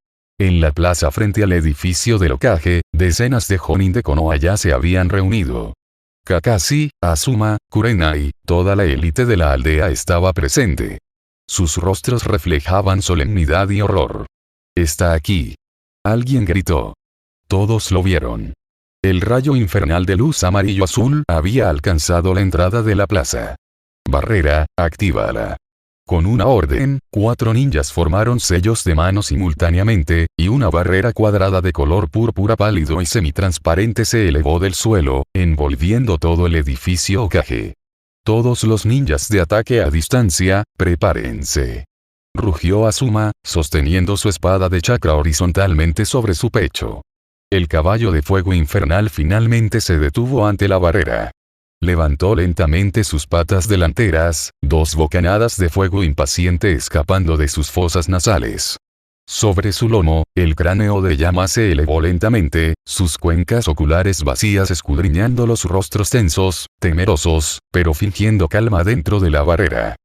En la plaza frente al edificio del Hokage, decenas de Jonin de Konoha ya se habían reunido. Kakashi, Azuma, Kurenai, toda la élite de la aldea estaba presente. Sus rostros reflejaban solemnidad y horror. «Está aquí». Alguien gritó. Todos lo vieron. El rayo infernal de luz amarillo-azul había alcanzado la entrada de la plaza. «Barrera, actívala». Con una orden, 4 ninjas formaron sellos de mano simultáneamente, y una barrera cuadrada de color púrpura pálido y semitransparente se elevó del suelo, envolviendo todo el edificio Hokage. Todos los ninjas de ataque a distancia, prepárense. Rugió Azuma, sosteniendo su espada de chakra horizontalmente sobre su pecho. El caballo de fuego infernal finalmente se detuvo ante la barrera. Levantó lentamente sus patas delanteras, 2 bocanadas de fuego impaciente escapando de sus fosas nasales. Sobre su lomo, el cráneo de llama se elevó lentamente, sus cuencas oculares vacías escudriñando los rostros tensos, temerosos, pero fingiendo calma dentro de la barrera.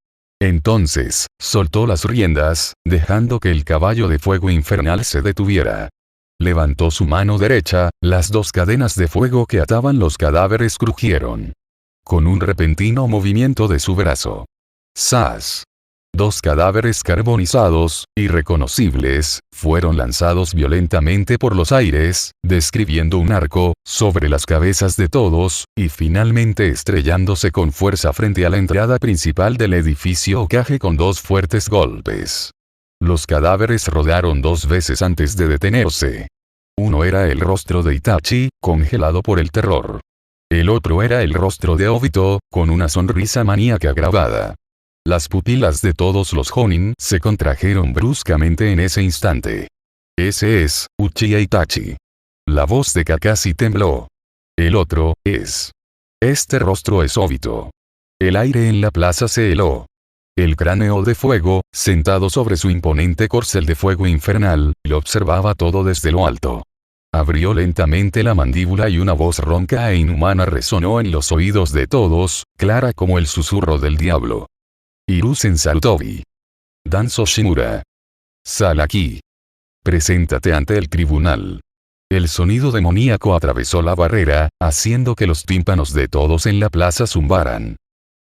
Entonces, soltó las riendas, dejando que el caballo de fuego infernal se detuviera. Levantó su mano derecha, las 2 cadenas de fuego que ataban los cadáveres crujieron. Con un repentino movimiento de su brazo. ¡Zas! 2 cadáveres carbonizados, irreconocibles, fueron lanzados violentamente por los aires, describiendo un arco, sobre las cabezas de todos, y finalmente estrellándose con fuerza frente a la entrada principal del edificio Hokage con 2 fuertes golpes. Los cadáveres rodaron 2 veces antes de detenerse. Uno era el rostro de Itachi, congelado por el terror. El otro era el rostro de Obito, con una sonrisa maníaca grabada. Las pupilas de todos los Jonin se contrajeron bruscamente en ese instante. Ese es, Uchiha Itachi. La voz de Kakashi tembló. El otro, es. Este rostro es Obito. El aire en la plaza se heló. El cráneo de fuego, sentado sobre su imponente corcel de fuego infernal, lo observaba todo desde lo alto. Abrió lentamente la mandíbula y una voz ronca e inhumana resonó en los oídos de todos, clara como el susurro del diablo. Hiruzen Sarutobi. Danzo Shimura. Sal aquí. Preséntate ante el tribunal. El sonido demoníaco atravesó la barrera, haciendo que los tímpanos de todos en la plaza zumbaran.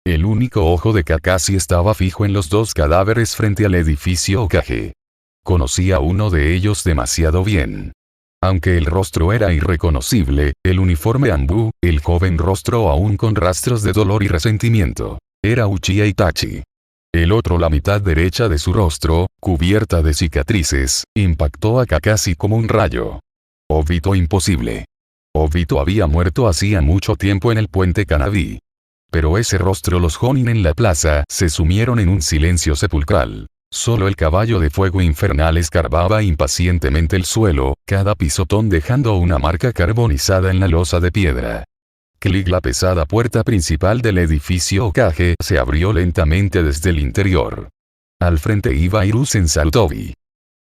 El único ojo de Kakashi estaba fijo en los 2 cadáveres frente al edificio Hokage. Conocía uno de ellos demasiado bien. Aunque el rostro era irreconocible, el uniforme Anbu, el joven rostro aún con rastros de dolor y resentimiento, era Uchiha Itachi. El otro, la mitad derecha de su rostro, cubierta de cicatrices, impactó a Kakashi como un rayo. Obito imposible. Obito había muerto hacía mucho tiempo en el puente Kanabi. Pero ese rostro, los Jonin en la plaza se sumieron en un silencio sepulcral. Solo el caballo de fuego infernal escarbaba impacientemente el suelo, cada pisotón dejando una marca carbonizada en la losa de piedra. Clic. La pesada puerta principal del edificio Hokage se abrió lentamente desde el interior. Al frente iba Hiruzen Sarutobi.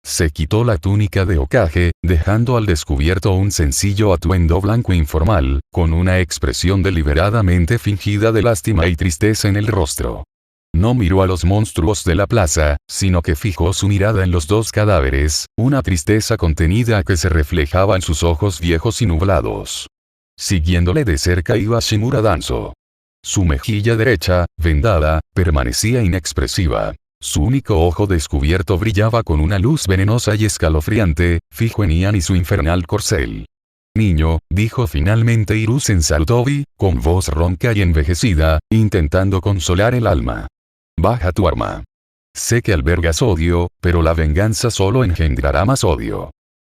Se quitó la túnica de Hokage, dejando al descubierto un sencillo atuendo blanco informal, con una expresión deliberadamente fingida de lástima y tristeza en el rostro. No miró a los monstruos de la plaza, sino que fijó su mirada en los 2 cadáveres, una tristeza contenida que se reflejaba en sus ojos viejos y nublados. Siguiéndole de cerca iba Shimura Danzo. Su mejilla derecha, vendada, permanecía inexpresiva. Su único ojo descubierto brillaba con una luz venenosa y escalofriante, fijo en Ian y su infernal corcel. Niño, dijo finalmente Hiruzen Sarutobi, con voz ronca y envejecida, intentando consolar el alma. Baja tu arma. Sé que albergas odio, pero la venganza solo engendrará más odio.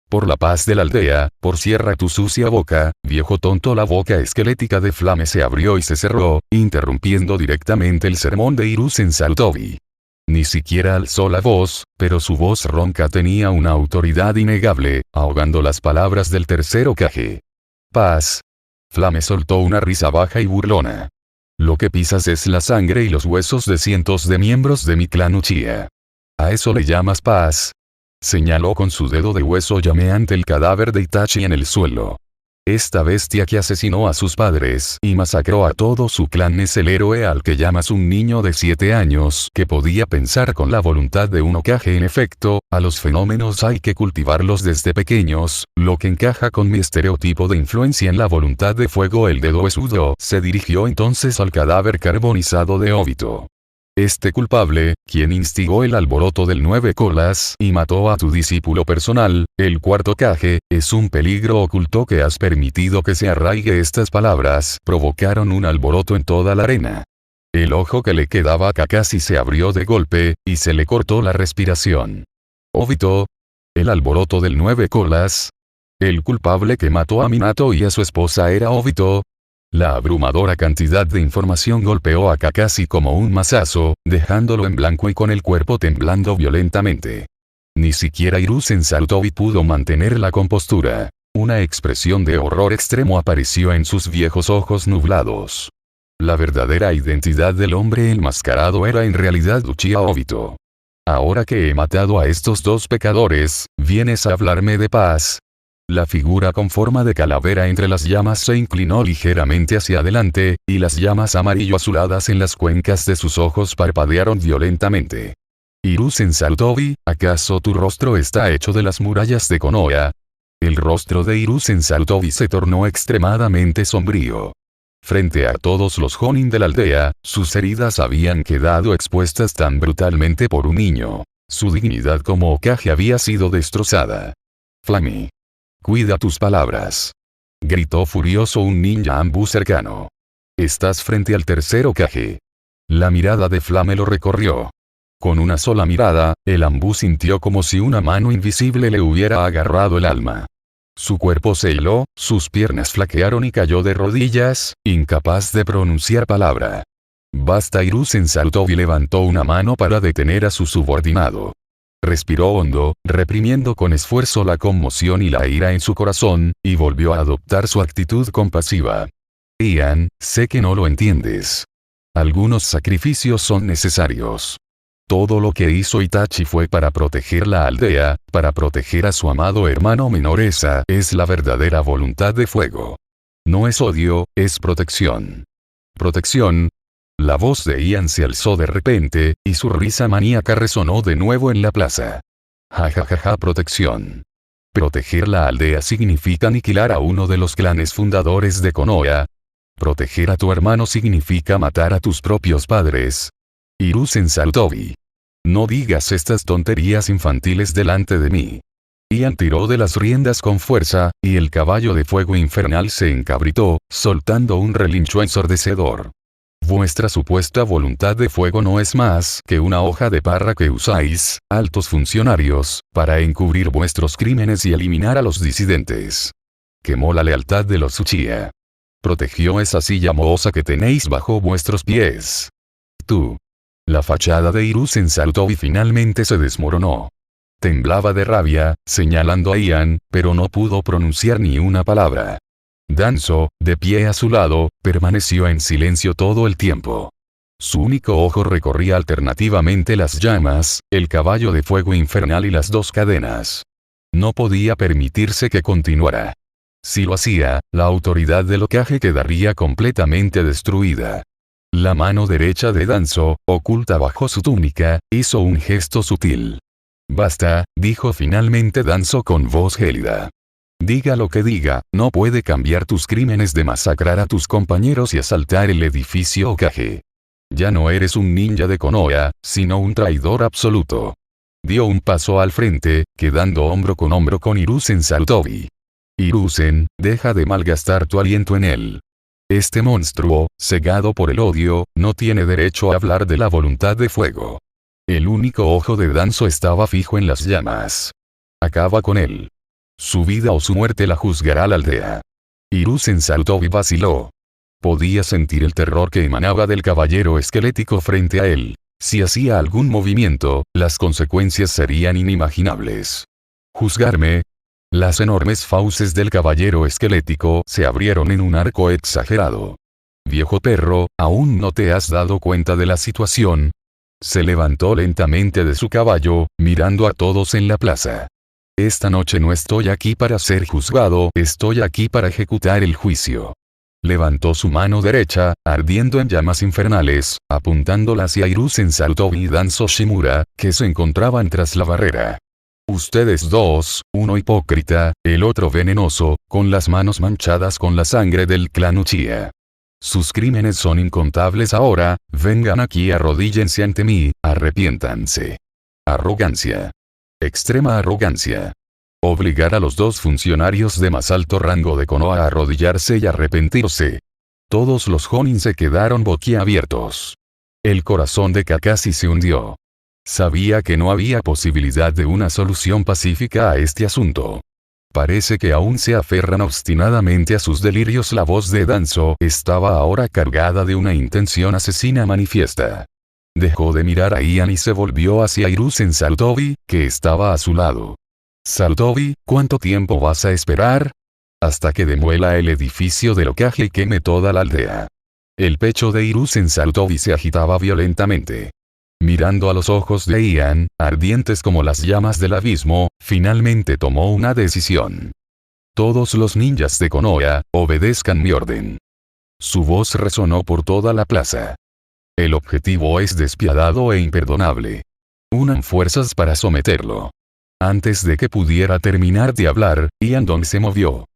Por la paz de la aldea, por cierra tu sucia boca, viejo tonto. La boca esquelética de Flame se abrió y se cerró, interrumpiendo directamente el sermón de Hiruzen Sarutobi. Ni siquiera alzó la voz, pero su voz ronca tenía una autoridad innegable, ahogando las palabras del tercer Hokage. Paz. Flame soltó una risa baja y burlona. Lo que pisas es la sangre y los huesos de cientos de miembros de mi clan Uchiha. ¿A eso le llamas paz? Señaló con su dedo de hueso llameante el cadáver de Itachi en el suelo. Esta bestia que asesinó a sus padres y masacró a todo su clan es el héroe al que llamas un niño de 7 años que podía pensar con la voluntad de un Hokage. En efecto, a los fenómenos hay que cultivarlos desde pequeños, lo que encaja con mi estereotipo de influencia en la voluntad de fuego. El dedo huesudo se dirigió entonces al cadáver carbonizado de Obito. Este culpable, quien instigó el alboroto del 9 colas y mató a tu discípulo personal, el cuarto Hokage, es un peligro oculto que has permitido que se arraigue. Estas palabras provocaron un alboroto en toda la arena. El ojo que le quedaba a Kakashi se abrió de golpe, y se le cortó la respiración. Obito. El alboroto del 9 colas. El culpable que mató a Minato y a su esposa era Obito. La abrumadora cantidad de información golpeó a Kakashi como un mazazo, dejándolo en blanco y con el cuerpo temblando violentamente. Ni siquiera Hiruzen Sarutobi pudo mantener la compostura. Una expresión de horror extremo apareció en sus viejos ojos nublados. La verdadera identidad del hombre enmascarado era en realidad Uchiha Obito. Ahora que he matado a estos dos pecadores, ¿vienes a hablarme de paz? La figura con forma de calavera entre las llamas se inclinó ligeramente hacia adelante, y las llamas amarillo-azuladas en las cuencas de sus ojos parpadearon violentamente. Hiruzen Sarutobi, ¿acaso tu rostro está hecho de las murallas de Konoha? El rostro de Hiruzen Sarutobi se tornó extremadamente sombrío. Frente a todos los Jonin de la aldea, sus heridas habían quedado expuestas tan brutalmente por un niño. Su dignidad como Hokage había sido destrozada. Flammy. Cuida tus palabras. Gritó furioso un ninja Anbu cercano. Estás frente al tercer Hokage. La mirada de Flame lo recorrió. Con una sola mirada, el Anbu sintió como si una mano invisible le hubiera agarrado el alma. Su cuerpo se heló, sus piernas flaquearon y cayó de rodillas, incapaz de pronunciar palabra. Basta. Hiruzen Sarutobi levantó una mano para detener a su subordinado. Respiró hondo, reprimiendo con esfuerzo la conmoción y la ira en su corazón, y volvió a adoptar su actitud compasiva. Ian, sé que no lo entiendes. Algunos sacrificios son necesarios. Todo lo que hizo Itachi fue para proteger la aldea, para proteger a su amado hermano menor. Esa es la verdadera voluntad de fuego. No es odio, es protección. ¿Protección? La voz de Ian se alzó de repente, y su risa maníaca resonó de nuevo en la plaza. Ja, protección. Proteger la aldea significa aniquilar a uno de los clanes fundadores de Konoha. Proteger a tu hermano significa matar a tus propios padres. Hiruzen Sarutobi. No digas estas tonterías infantiles delante de mí. Ian tiró de las riendas con fuerza, y el caballo de fuego infernal se encabritó, soltando un relincho ensordecedor. Vuestra supuesta voluntad de fuego no es más que una hoja de parra que usáis, altos funcionarios, para encubrir vuestros crímenes y eliminar a los disidentes. Quemó la lealtad de los Uchiha. Protegió esa silla mohosa que tenéis bajo vuestros pies. Tú. La fachada de Hiruzen Sarutobi finalmente se desmoronó. Temblaba de rabia, señalando a Ian, pero no pudo pronunciar ni una palabra. Danzo, de pie a su lado, permaneció en silencio todo el tiempo. Su único ojo recorría alternativamente las llamas, el caballo de fuego infernal y las dos cadenas. No podía permitirse que continuara. Si lo hacía, la autoridad del Hokage quedaría completamente destruida. La mano derecha de Danzo, oculta bajo su túnica, hizo un gesto sutil. Basta, dijo finalmente Danzo con voz gélida. Diga lo que diga, no puede cambiar tus crímenes de masacrar a tus compañeros y asaltar el edificio Hokage. Ya no eres un ninja de Konoha, sino un traidor absoluto. Dio un paso al frente, quedando hombro con Hiruzen Sarutobi. Hiruzen, deja de malgastar tu aliento en él. Este monstruo, cegado por el odio, no tiene derecho a hablar de la voluntad de fuego. El único ojo de Danzo estaba fijo en las llamas. Acaba con él. Su vida o su muerte la juzgará la aldea. Hiruzen Sarutobi vaciló. Podía sentir el terror que emanaba del caballero esquelético frente a él. Si hacía algún movimiento, las consecuencias serían inimaginables. ¿Juzgarme? Las enormes fauces del caballero esquelético se abrieron en un arco exagerado. Viejo perro, ¿aún no te has dado cuenta de la situación? Se levantó lentamente de su caballo, mirando a todos en la plaza. Esta noche no estoy aquí para ser juzgado, estoy aquí para ejecutar el juicio. Levantó su mano derecha, ardiendo en llamas infernales, apuntándola hacia Hiruzen Sarutobi y Danzo Shimura, que se encontraban tras la barrera. Ustedes dos, uno hipócrita, el otro venenoso, con las manos manchadas con la sangre del clan Uchiha. Sus crímenes son incontables ahora, vengan aquí y arrodíllense ante mí, arrepiéntanse. Arrogancia. Extrema arrogancia. Obligar a los dos funcionarios de más alto rango de Konoha a arrodillarse y arrepentirse. Todos los Jonin se quedaron boquiabiertos. El corazón de Kakashi se hundió. Sabía que no había posibilidad de una solución pacífica a este asunto. Parece que aún se aferran obstinadamente a sus delirios. La voz de Danzo estaba ahora cargada de una intención asesina manifiesta. Dejó de mirar a Ian y se volvió hacia Hiruzen Sarutobi, que estaba a su lado. Sarutobi, ¿cuánto tiempo vas a esperar? hasta que demuela el edificio del Hokage y queme toda la aldea. El pecho de Hiruzen Sarutobi se agitaba violentamente. Mirando a los ojos de Ian, ardientes como las llamas del abismo, finalmente tomó una decisión. Todos los ninjas de Konoha, obedezcan mi orden. Su voz resonó por toda la plaza. El objetivo es despiadado e imperdonable. Unan fuerzas para someterlo. Antes de que pudiera terminar de hablar, Iandon se movió.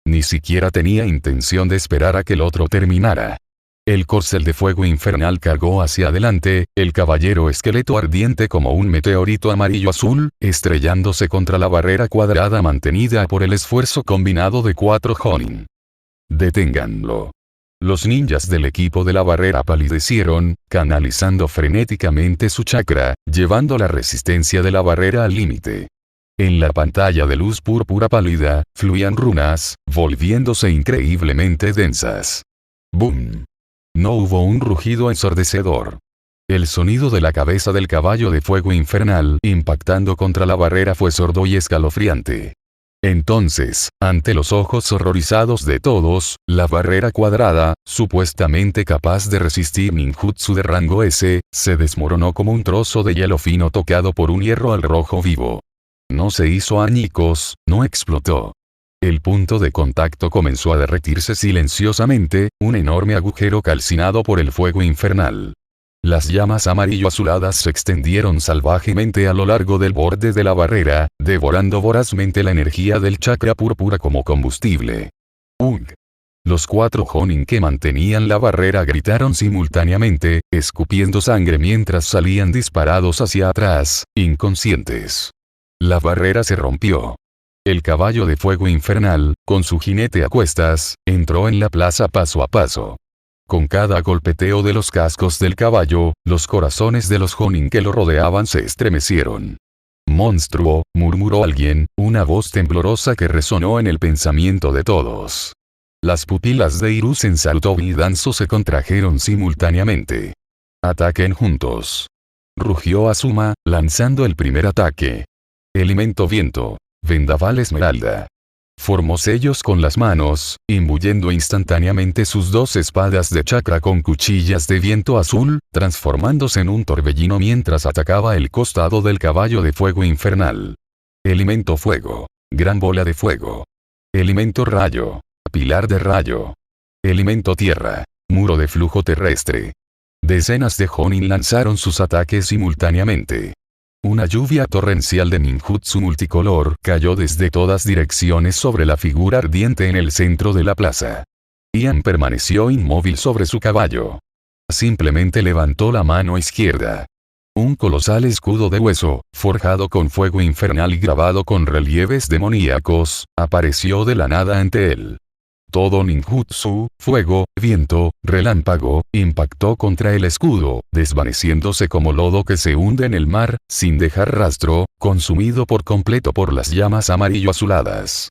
Ni siquiera tenía intención de esperar a que el otro terminara. El corcel de fuego infernal cargó hacia adelante, el caballero esqueleto ardiente como un meteorito amarillo-azul, estrellándose contra la barrera cuadrada mantenida por el esfuerzo combinado de 4 Jonin. Deténganlo. Los ninjas del equipo de la barrera palidecieron, canalizando frenéticamente su chakra, llevando la resistencia de la barrera al límite. En la pantalla de luz púrpura pálida, fluían runas, volviéndose increíblemente densas. ¡Bum! No hubo un rugido ensordecedor. El sonido de la cabeza del caballo de fuego infernal impactando contra la barrera fue sordo y escalofriante. Entonces, ante los ojos horrorizados de todos, la barrera cuadrada, supuestamente capaz de resistir ninjutsu de rango S, se desmoronó como un trozo de hielo fino tocado por un hierro al rojo vivo. No se hizo añicos, no explotó. El punto de contacto comenzó a derretirse silenciosamente, un enorme agujero calcinado por el fuego infernal. Las llamas amarillo-azuladas se extendieron salvajemente a lo largo del borde de la barrera, devorando vorazmente la energía del chakra púrpura como combustible. ¡Ugh! Los 4 Jonin que mantenían la barrera gritaron simultáneamente, escupiendo sangre mientras salían disparados hacia atrás, inconscientes. La barrera se rompió. El caballo de fuego infernal, con su jinete a cuestas, entró en la plaza paso a paso. Con cada golpeteo de los cascos del caballo, los corazones de los Jonin que lo rodeaban se estremecieron. «Monstruo», murmuró alguien, una voz temblorosa que resonó en el pensamiento de todos. Las pupilas de Hiruzen Sarutobi y Danzo se contrajeron simultáneamente. «Ataquen juntos», rugió Azuma, lanzando el primer ataque. Elemento viento. Vendaval esmeralda. Formó sellos con las manos, imbuyendo instantáneamente sus 2 espadas de chakra con cuchillas de viento azul, transformándose en un torbellino mientras atacaba el costado del caballo de fuego infernal. Elemento fuego. Gran bola de fuego. Elemento rayo. Pilar de rayo. Elemento tierra. Muro de flujo terrestre. Decenas de Jonin lanzaron sus ataques simultáneamente. Una lluvia torrencial de ninjutsu multicolor cayó desde todas direcciones sobre la figura ardiente en el centro de la plaza. Ian permaneció inmóvil sobre su caballo. Simplemente levantó la mano izquierda. Un colosal escudo de hueso, forjado con fuego infernal y grabado con relieves demoníacos, apareció de la nada ante él. Todo ninjutsu, fuego, viento, relámpago, impactó contra el escudo, desvaneciéndose como lodo que se hunde en el mar, sin dejar rastro, consumido por completo por las llamas amarillo-azuladas.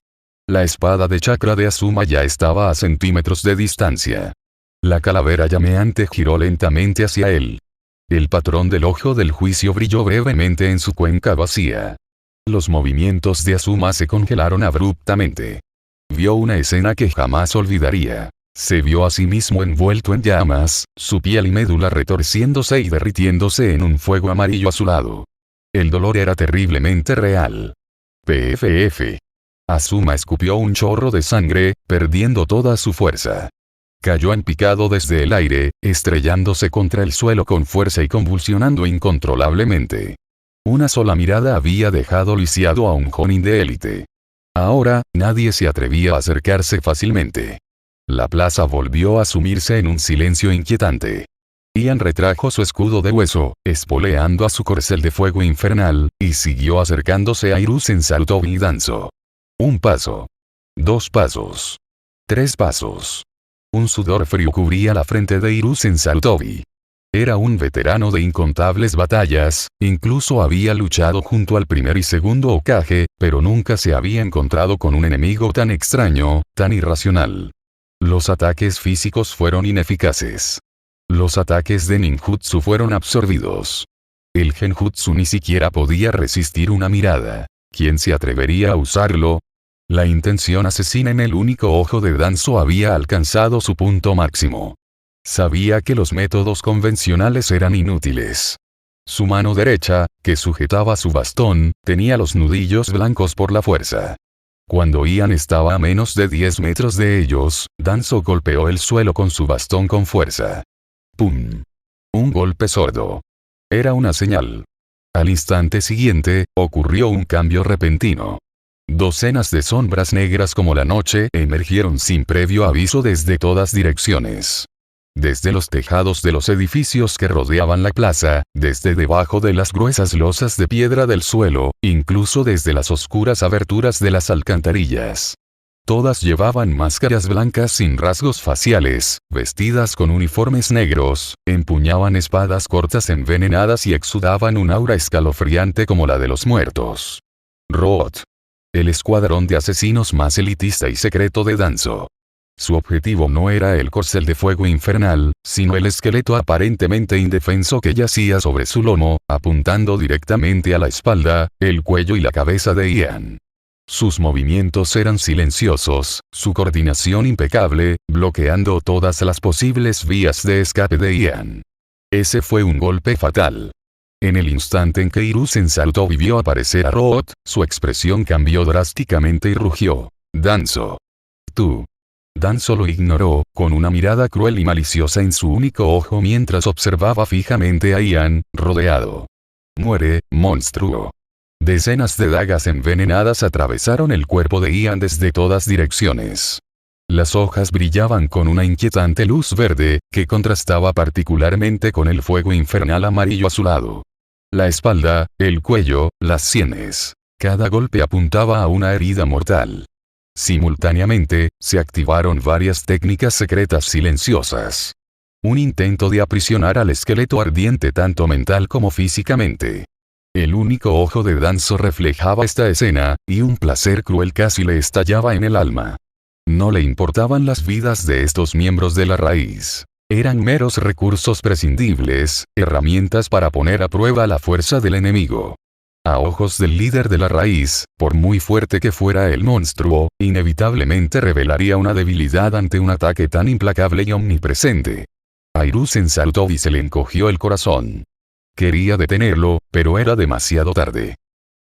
La espada de chakra de Azuma ya estaba a centímetros de distancia. La calavera llameante giró lentamente hacia él. El patrón del ojo del juicio brilló brevemente en su cuenca vacía. Los movimientos de Azuma se congelaron abruptamente. Vio una escena que jamás olvidaría. Se vio a sí mismo envuelto en llamas, su piel y médula retorciéndose y derritiéndose en un fuego amarillo azulado. El dolor era terriblemente real. PFF. Azuma escupió un chorro de sangre, perdiendo toda su fuerza. Cayó en picado desde el aire, estrellándose contra el suelo con fuerza y convulsionando incontrolablemente. Una sola mirada había dejado lisiado a un Jonin de élite. Ahora, nadie se atrevía a acercarse fácilmente. La plaza volvió a sumirse en un silencio inquietante. Ian retrajo su escudo de hueso, espoleando a su corcel de fuego infernal, y siguió acercándose a Hiruzen Sarutobi y Danzo. 1 paso. 2 pasos. 3 pasos. Un sudor frío cubría la frente de Hiruzen Sarutobi. Era un veterano de incontables batallas, incluso había luchado junto al primer y segundo Hokage, pero nunca se había encontrado con un enemigo tan extraño, tan irracional. Los ataques físicos fueron ineficaces. Los ataques de ninjutsu fueron absorbidos. El genjutsu ni siquiera podía resistir una mirada. ¿Quién se atrevería a usarlo? La intención asesina en el único ojo de Danzo había alcanzado su punto máximo. Sabía que los métodos convencionales eran inútiles. Su mano derecha, que sujetaba su bastón, tenía los nudillos blancos por la fuerza. Cuando Ian estaba a menos de 10 metros de ellos, Danzo golpeó el suelo con su bastón con fuerza. ¡Pum! Un golpe sordo. Era una señal. Al instante siguiente, ocurrió un cambio repentino. Docenas de sombras negras como la noche emergieron sin previo aviso desde todas direcciones. Desde los tejados de los edificios que rodeaban la plaza, desde debajo de las gruesas losas de piedra del suelo, incluso desde las oscuras aberturas de las alcantarillas. Todas llevaban máscaras blancas sin rasgos faciales, vestidas con uniformes negros, empuñaban espadas cortas envenenadas y exudaban un aura escalofriante como la de los muertos. Roth. El escuadrón de asesinos más elitista y secreto de Danzo. Su objetivo no era el corcel de fuego infernal, sino el esqueleto aparentemente indefenso que yacía sobre su lomo, apuntando directamente a la espalda, el cuello y la cabeza de Ian. Sus movimientos eran silenciosos, su coordinación impecable, bloqueando todas las posibles vías de escape de Ian. Ese fue un golpe fatal. En el instante en que Hiruzen saltó y vio aparecer a Roth, su expresión cambió drásticamente y rugió. «Danzo. Tú». Danzo lo ignoró, con una mirada cruel y maliciosa en su único ojo mientras observaba fijamente a Ian, rodeado. «Muere, monstruo». Decenas de dagas envenenadas atravesaron el cuerpo de Ian desde todas direcciones. Las hojas brillaban con una inquietante luz verde, que contrastaba particularmente con el fuego infernal amarillo azulado. La espalda, el cuello, las sienes. Cada golpe apuntaba a una herida mortal. Simultáneamente, se activaron varias técnicas secretas silenciosas. Un intento de aprisionar al esqueleto ardiente tanto mental como físicamente. El único ojo de Danzo reflejaba esta escena, y un placer cruel casi le estallaba en el alma. No le importaban las vidas de estos miembros de la raíz. Eran meros recursos prescindibles, herramientas para poner a prueba la fuerza del enemigo. A ojos del líder de la raíz, por muy fuerte que fuera el monstruo, inevitablemente revelaría una debilidad ante un ataque tan implacable y omnipresente. A Hiruzen saltó y se le encogió el corazón. Quería detenerlo, pero era demasiado tarde.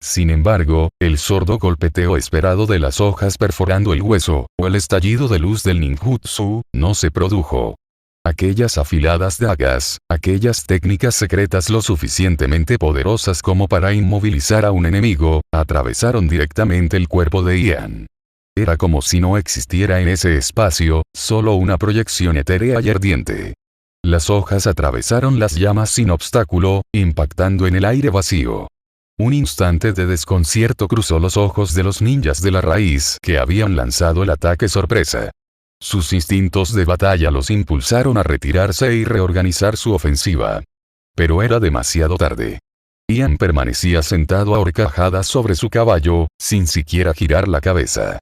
Sin embargo, el sordo golpeteo esperado de las hojas perforando el hueso, o el estallido de luz del ninjutsu, no se produjo. Aquellas afiladas dagas, aquellas técnicas secretas lo suficientemente poderosas como para inmovilizar a un enemigo, atravesaron directamente el cuerpo de Ian. Era como si no existiera en ese espacio, solo una proyección etérea y ardiente. Las hojas atravesaron las llamas sin obstáculo, impactando en el aire vacío. Un instante de desconcierto cruzó los ojos de los ninjas de la raíz que habían lanzado el ataque sorpresa. Sus instintos de batalla los impulsaron a retirarse y reorganizar su ofensiva. Pero era demasiado tarde. Ian permanecía sentado a horcajadas sobre su caballo, sin siquiera girar la cabeza.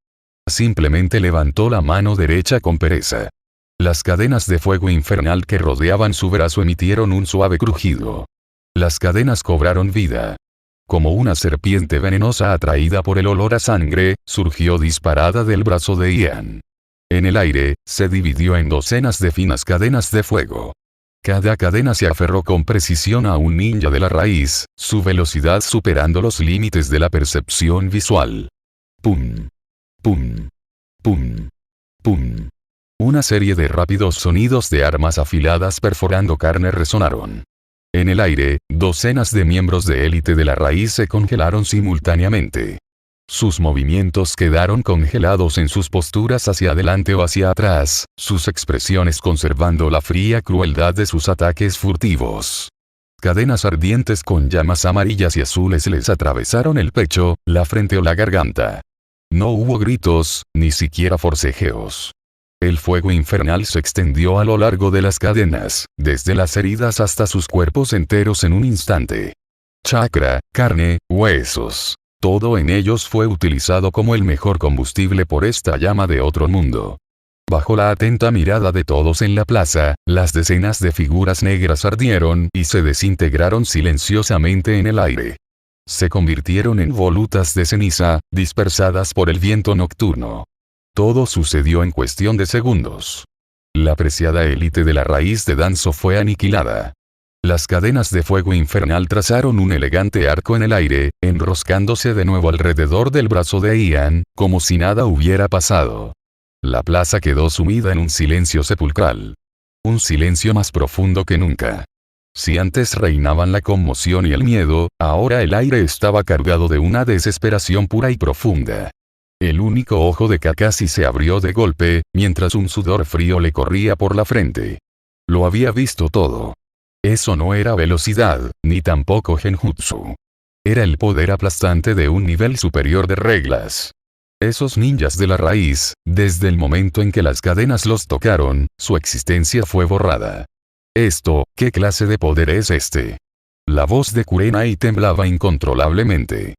Simplemente levantó la mano derecha con pereza. Las cadenas de fuego infernal que rodeaban su brazo emitieron un suave crujido. Las cadenas cobraron vida. Como una serpiente venenosa atraída por el olor a sangre, surgió disparada del brazo de Ian. En el aire, se dividió en docenas de finas cadenas de fuego. Cada cadena se aferró con precisión a un ninja de la raíz, su velocidad superando los límites de la percepción visual. Pum. Pum. Pum. Pum. Una serie de rápidos sonidos de armas afiladas perforando carne resonaron. En el aire, docenas de miembros de élite de la raíz se congelaron simultáneamente. Sus movimientos quedaron congelados en sus posturas hacia adelante o hacia atrás, sus expresiones conservando la fría crueldad de sus ataques furtivos. Cadenas ardientes con llamas amarillas y azules les atravesaron el pecho, la frente o la garganta. No hubo gritos, ni siquiera forcejeos. El fuego infernal se extendió a lo largo de las cadenas, desde las heridas hasta sus cuerpos enteros en un instante. Chakra, carne, huesos. Todo en ellos fue utilizado como el mejor combustible por esta llama de otro mundo. Bajo la atenta mirada de todos en la plaza, las decenas de figuras negras ardieron y se desintegraron silenciosamente en el aire. se convirtieron en volutas de ceniza, dispersadas por el viento nocturno. Todo sucedió en cuestión de segundos. La preciada élite de la raíz de Danzo fue aniquilada. Las cadenas de fuego infernal trazaron un elegante arco en el aire, enroscándose de nuevo alrededor del brazo de Ian, como si nada hubiera pasado. La plaza quedó sumida en un silencio sepulcral. Un silencio más profundo que nunca. Si antes reinaban la conmoción y el miedo, ahora el aire estaba cargado de una desesperación pura y profunda. El único ojo de Kakashi se abrió de golpe, mientras un sudor frío le corría por la frente. Lo había visto todo. Eso no era velocidad, ni tampoco genjutsu. Era el poder aplastante de un nivel superior de reglas. Esos ninjas de la raíz, desde el momento en que las cadenas los tocaron, su existencia fue borrada. Esto, ¿qué clase de poder es este? La voz de Kurenai temblaba incontrolablemente.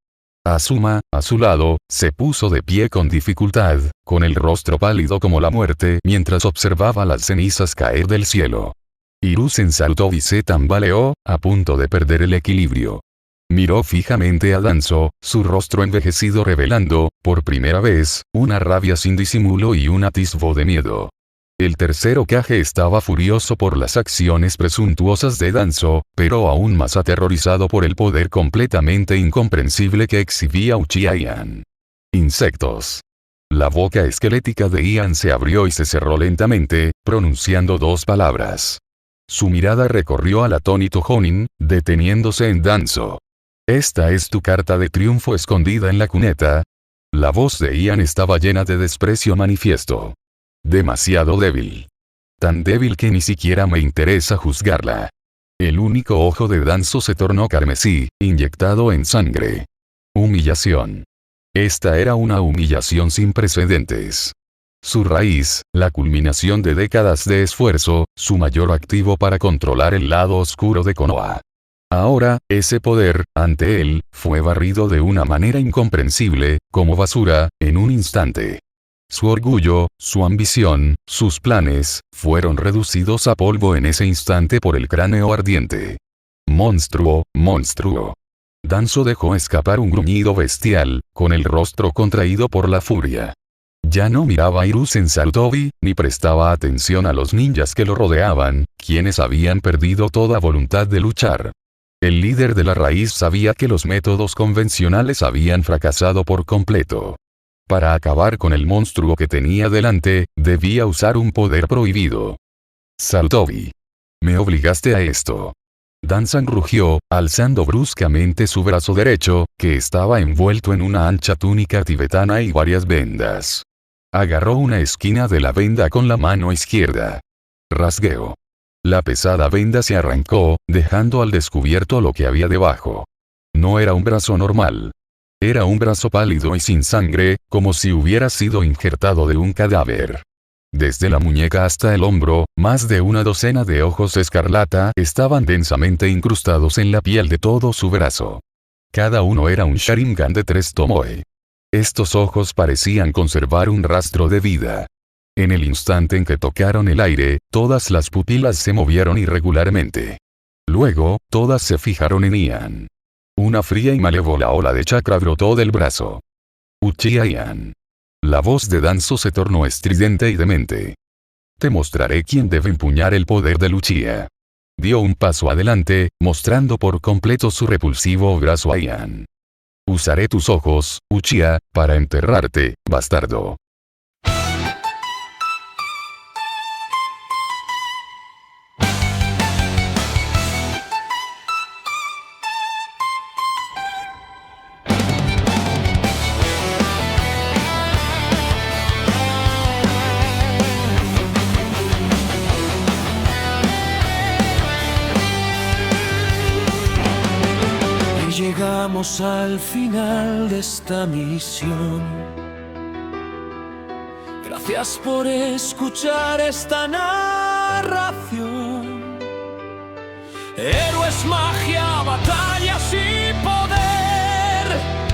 Asuma, a su lado, se puso de pie con dificultad, con el rostro pálido como la muerte, mientras observaba las cenizas caer del cielo. Hiruzen saltó y se tambaleó, a punto de perder el equilibrio. Miró fijamente a Danzo, su rostro envejecido revelando, por primera vez, una rabia sin disimulo y un atisbo de miedo. El tercer Hokage estaba furioso por las acciones presuntuosas de Danzo, pero aún más aterrorizado por el poder completamente incomprensible que exhibía Uchiha Ian. Insectos. La boca esquelética de Ian se abrió y se cerró lentamente, pronunciando dos palabras. Su mirada recorrió al atónito Jonin, deteniéndose en Danzo. ¿Esta es tu carta de triunfo escondida en la cuneta? La voz de Ian estaba llena de desprecio manifiesto. Demasiado débil. Tan débil que ni siquiera me interesa juzgarla. El único ojo de Danzo se tornó carmesí, inyectado en sangre. Humillación. Esta era una humillación sin precedentes. Su raíz, la culminación de décadas de esfuerzo, su mayor activo para controlar el lado oscuro de Konoha. Ahora, ese poder, ante él, fue barrido de una manera incomprensible, como basura, en un instante. Su orgullo, su ambición, sus planes, fueron reducidos a polvo en ese instante por el cráneo ardiente. Monstruo, monstruo. Danzo dejó escapar un gruñido bestial, con el rostro contraído por la furia. Ya no miraba a Hiruzen Sarutobi, ni prestaba atención a los ninjas que lo rodeaban, quienes habían perdido toda voluntad de luchar. El líder de la raíz sabía que los métodos convencionales habían fracasado por completo. Para acabar con el monstruo que tenía delante, debía usar un poder prohibido. Sarutobi. Me obligaste a esto. Danzan rugió, alzando bruscamente su brazo derecho, que estaba envuelto en una ancha túnica tibetana y varias vendas. Agarró una esquina de la venda con la mano izquierda. Rasgueo. La pesada venda se arrancó, dejando al descubierto lo que había debajo. No era un brazo normal. Era un brazo pálido y sin sangre, como si hubiera sido injertado de un cadáver. Desde la muñeca hasta el hombro, más de una docena de ojos escarlata estaban densamente incrustados en la piel de todo su brazo. Cada uno era un Sharingan de 3 Tomoe. Estos ojos parecían conservar un rastro de vida. En el instante en que tocaron el aire, todas las pupilas se movieron irregularmente. Luego, todas se fijaron en Ian. Una fría y malévola ola de chakra brotó del brazo. Uchiha Ian. La voz de Danzo se tornó estridente y demente. Te mostraré quién debe empuñar el poder de Uchiha. Dio un paso adelante, mostrando por completo su repulsivo brazo a Ian. Usaré tus ojos, Uchiha, para enterrarte, bastardo. Llegamos al final de esta misión. Gracias por escuchar esta narración. Héroes, magia, batallas y poder.